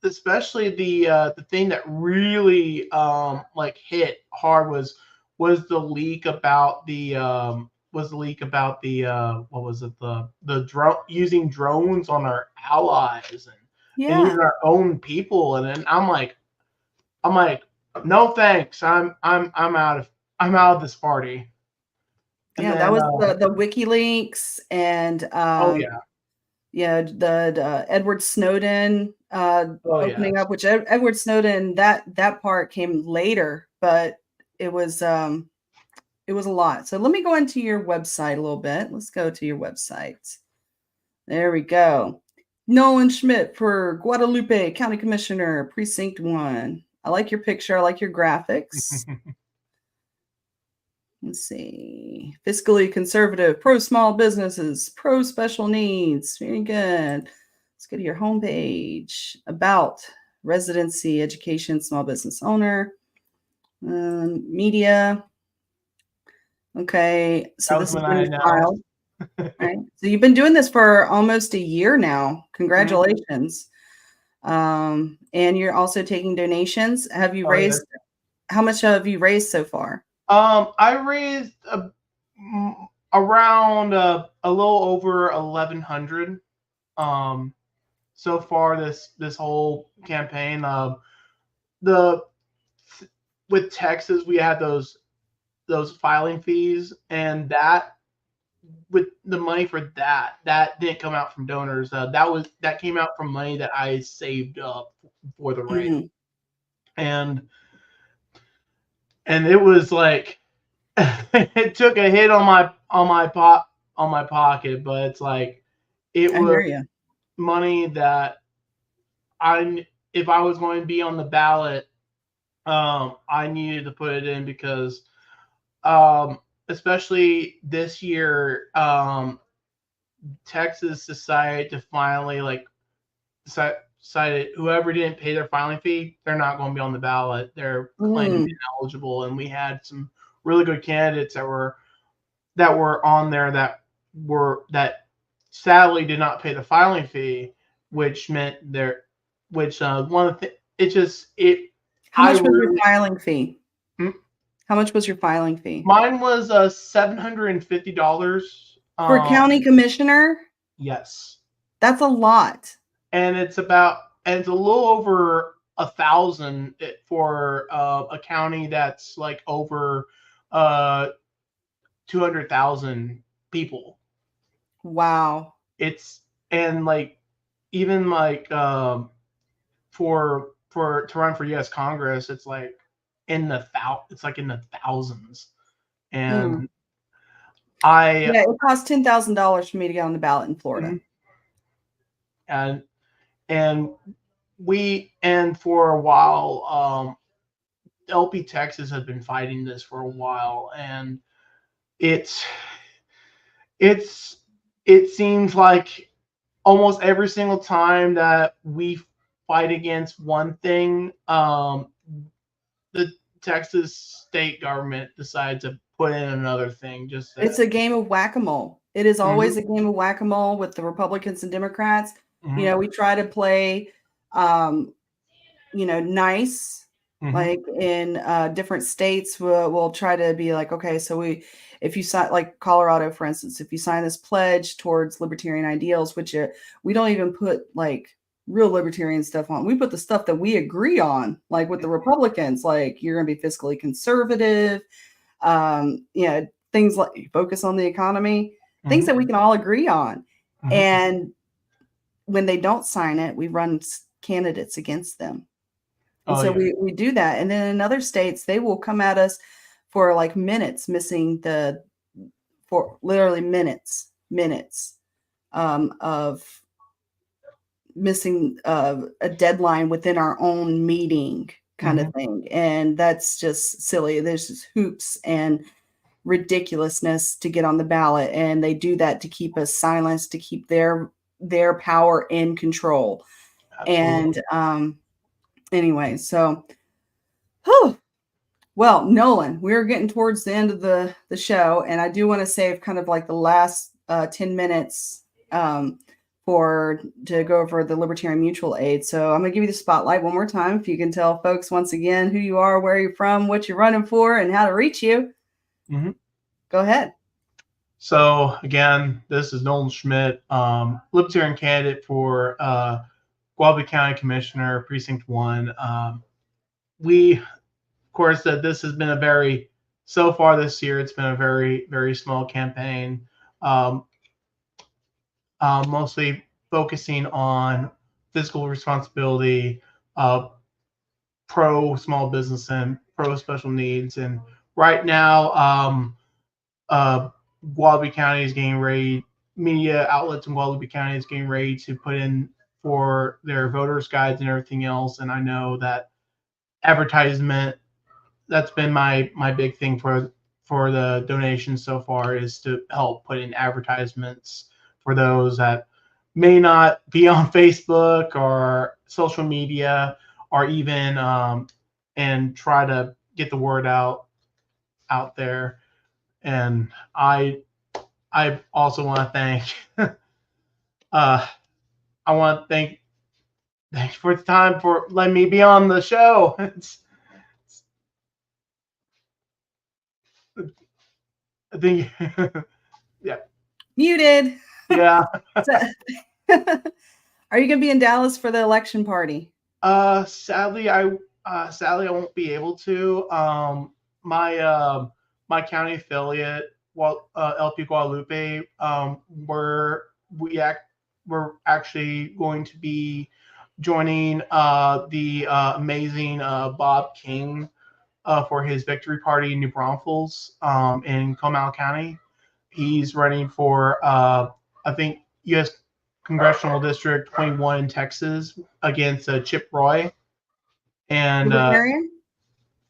especially the thing that really hit hard was the leak about the what was it, the drone, using drones on our allies and even our own people. And then I'm like no thanks, I'm out of this party. And yeah, that was the WikiLeaks and the Edward Snowden opening up, which Edward Snowden, that part came later, but it was a lot. So let me go into your website a little bit. Let's go to your website. There we go. Nolan Schmidt for Guadalupe County Commissioner, Precinct 1. I like your picture. I like your graphics. Let's see. Fiscally conservative, pro small businesses, pro special needs. Very good. Let's go to your homepage. About residency, education, small business owner, media. Okay. So this is when you filed. Right. So you've been doing this for almost a year now. Congratulations. And you're also taking donations. Have you raised, how much have you raised so far? I raised around a little over 1,100 so far this whole campaign. With Texas, we had those filing fees, and that with the money for that didn't come out from donors. That came out from money that I saved up for the race, and it was like it took a hit on my pocket, but it's like it was money that if I was going to be on the ballot, I needed to put it in because especially this year, Texas decided to finally decided whoever didn't pay their filing fee, they're not going to be on the ballot. They're claimed ineligible, and we had some really good candidates that were on there that sadly did not pay the filing fee, which meant one of the How much was your filing fee? How much was your filing fee? Mine was $750 for county commissioner. Yes, that's a lot. And it's a little over 1,000 for a county that's like over 200,000 people. Wow. It's even for to run for U.S. Congress, it's like in the thousands. And it cost $10,000 for me to get on the ballot in Florida. And for a while, LP Texas has been fighting this for a while, and it seems like almost every single time that we fight against one thing, the Texas state government decides to put in another thing. It's a game of whack-a-mole. It is always a game of whack-a-mole with the Republicans and Democrats. You know, we try to play, nice. Like in different states, we'll try to be like, okay, so if you sign, like Colorado, for instance, if you sign this pledge towards libertarian ideals, which we don't even put like real libertarian stuff on. We put the stuff that we agree on, like with the Republicans, like you're going to be fiscally conservative, things like focus on the economy, things that we can all agree on. And when they don't sign it, we run candidates against them. And so we do that. And then in other states, they will come at us for like minutes, for literally minutes of missing a deadline within our own meeting kind of thing. And that's just silly. There's just hoops and ridiculousness to get on the ballot. And they do that to keep us silenced, to keep their power in control. Absolutely. And anyway, so, well, Nolan, we're getting towards the end of the show, and I do want to save kind of like the last 10 minutes to go over the Libertarian Mutual Aid. So I'm going to give you the spotlight one more time. If you can tell folks once again who you are, where you're from, what you're running for, and how to reach you. Go ahead. So again, this is Nolan Schmidt, Libertarian candidate for Guadalupe County Commissioner, Precinct 1. We, of course, that this has been so far this year, it's been a very, very small campaign, mostly focusing on fiscal responsibility, pro small business and pro special needs. And right now, Guadalupe County is getting ready, media outlets in Guadalupe County is getting ready to put in for their voters guides and everything else. And I know that advertisement, that's been my big thing for the donations so far, is to help put in advertisements for those that may not be on Facebook or social media, or even and try to get the word out there. And I also want to thank I want to thank you for the time for letting me be on the show. I think, yeah. Muted. Yeah. Are you going to be in Dallas for the election party? Sadly, I won't be able to. My county affiliate, LP Guadalupe, we're actually going to be joining the amazing Bob King for his victory party in New Braunfels in Comal County. He's running for, I think, U.S. Congressional District 21 in Texas against Chip Roy. And Libertarian?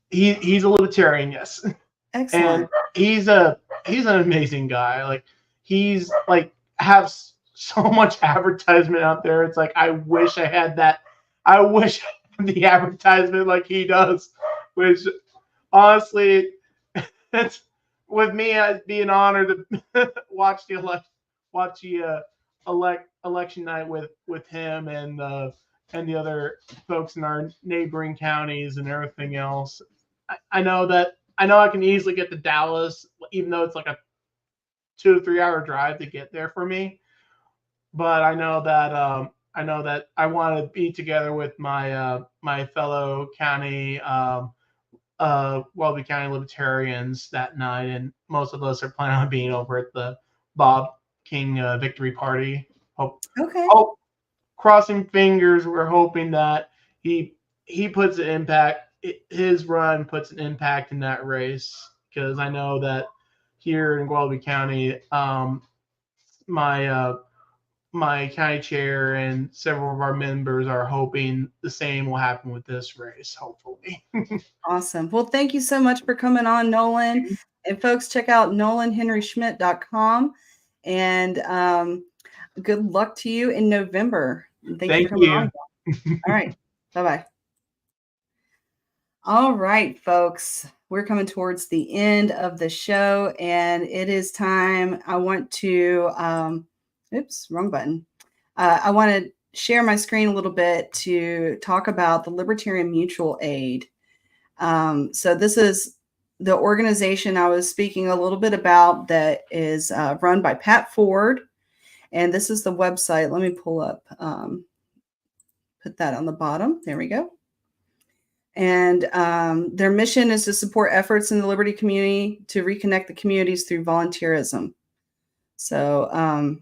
He's a libertarian, yes. Excellent. And he's an amazing guy. Like, he's like has so much advertisement out there. It's like, I wish I had that. I wish I had the advertisement like he does, which honestly, it's with me, it'd be an honor to watch the election night with him and the other folks in our neighboring counties and everything else. I know I can easily get to Dallas, even though it's like a 2 to 3 hour drive to get there for me. But I know that I want to be together with my my fellow county Guadalupe County Libertarians that night, and most of us are planning on being over at the Bob King victory party. Crossing fingers, we're hoping that he puts an impact. His run puts an impact in that race, because I know that here in Guadalupe County, my county chair and several of our members are hoping the same will happen with this race, hopefully. Awesome. Well, thank you so much for coming on, Nolan. And folks, check out nolanhenryschmidt.com. And good luck to you in November. Thank you. On. All right. Bye-bye. All right, folks. we're coming towards the end of the show, and it is time. I want to, oops, wrong button. I want to share my screen a little bit to talk about the Libertarian Mutual Aid. So this is the organization I was speaking a little bit about that is run by Pat Ford. And this is the website. Let me pull up, put that on the bottom. There we go. And their mission is to support efforts in the Liberty community to reconnect the communities through volunteerism. So,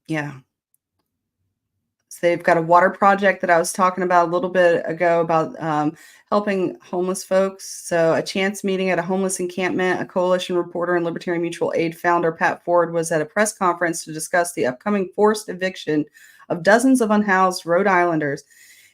yeah. So they've got a water project that I was talking about a little bit ago about helping homeless folks. So a chance meeting at a homeless encampment, a coalition reporter and Libertarian Mutual Aid founder, Pat Ford, was at a press conference to discuss the upcoming forced eviction of dozens of unhoused Rhode Islanders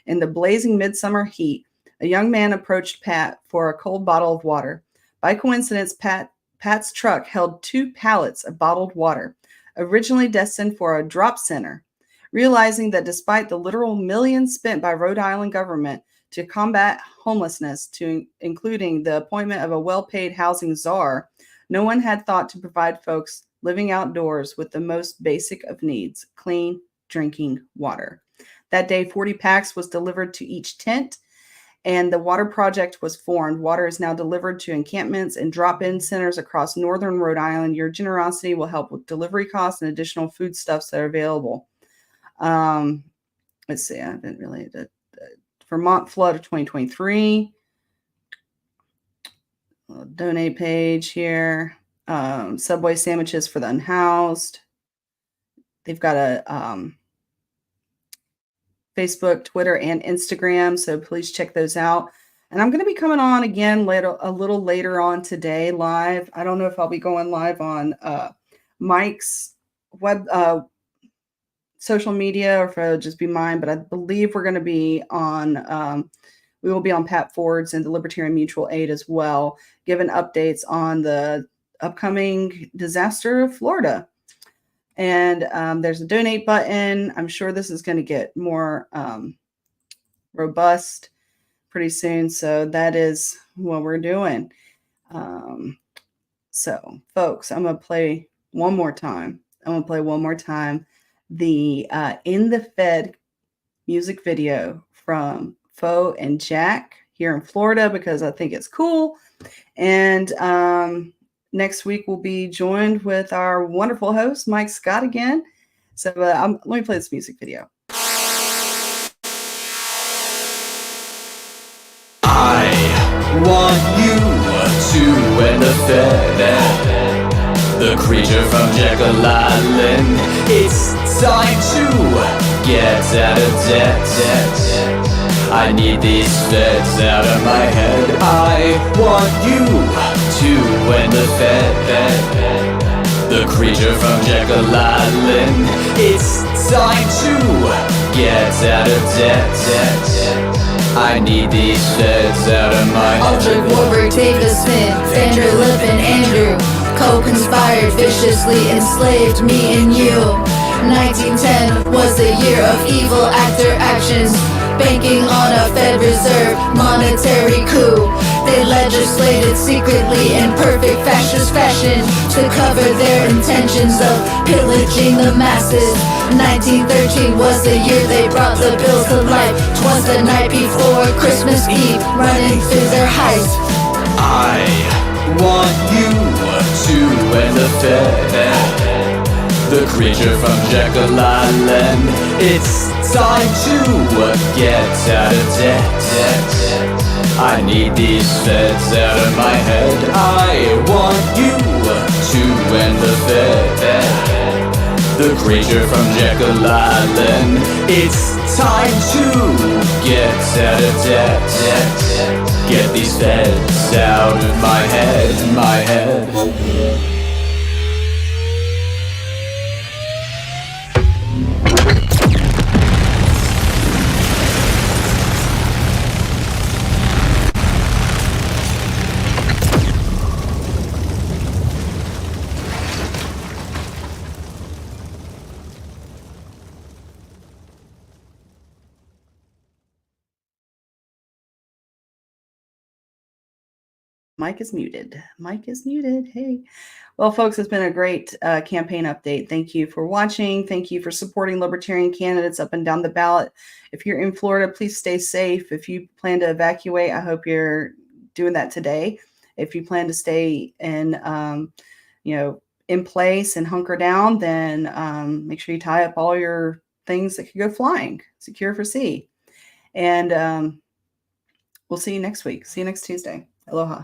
in the blazing midsummer heat. A young man approached Pat for a cold bottle of water. By coincidence, Pat's truck held 2 pallets of bottled water, originally destined for a drop center. Realizing that despite the literal millions spent by Rhode Island government to combat homelessness, including the appointment of a well-paid housing czar, no one had thought to provide folks living outdoors with the most basic of needs, clean drinking water. That day, 40 packs was delivered to each tent, and the water project was formed. Water is now delivered to encampments and drop-in centers across northern Rhode Island. Your generosity will help with delivery costs and additional foodstuffs that are available. Let's see, I didn't really, the Vermont flood of 2023. Donate page here. Subway sandwiches for the unhoused. They've got a Facebook, Twitter, and Instagram, so please check those out. And I'm going to be coming on again later, a little later on today, live. I don't know if I'll be going live on Mike's web social media or if it'll just be mine, but I believe we're going to be on. We will be on Pat Ford's and the Libertarian Mutual Aid as well, giving updates on the upcoming disaster of Florida. And there's a donate button. I'm sure this is going to get more robust pretty soon. So that is what we're doing. So, folks, I'm going to play one more time. The In the Fed music video from Fo and Jack here in Florida because I think it's cool. And next week we'll be joined with our wonderful host, Mike Scott, again. So let me play this music video. I want you to end the Fed. The creature from Jekyll Island. It's time to get out of debt. I need these feds out of my head. I want you to end the Fed. The creature from Jekyll Island. It's time to get out of debt. I need these feds out of my head. Aldrich, Warburg, Davis, Smith, Vander Lippen, Andrew co-conspired, viciously enslaved me and you. 1910 was the year of evil actor actions, banking on a Fed Reserve monetary coup. They legislated secretly in perfect fascist fashion to cover their intentions of pillaging the masses. 1913 was the year they brought the bills to life. 'Twas the night before Christmas Eve, running through their heist. I want you to end the Fed. The creature from Jekyll Island. It's time to get out of debt. I need these feds out of my head. I want you to end the Fed. The creature from Jekyll Island. It's time to get out of debt. Get these feds out of my head. Mike is muted. Mike is muted. Hey. Well, folks, it's been a great campaign update. Thank you for watching. Thank you for supporting Libertarian candidates up and down the ballot. If you're in Florida, please stay safe. If you plan to evacuate, I hope you're doing that today. If you plan to stay in, in place and hunker down, then make sure you tie up all your things that could go flying, secure for sea. And we'll see you next week. See you next Tuesday. Aloha.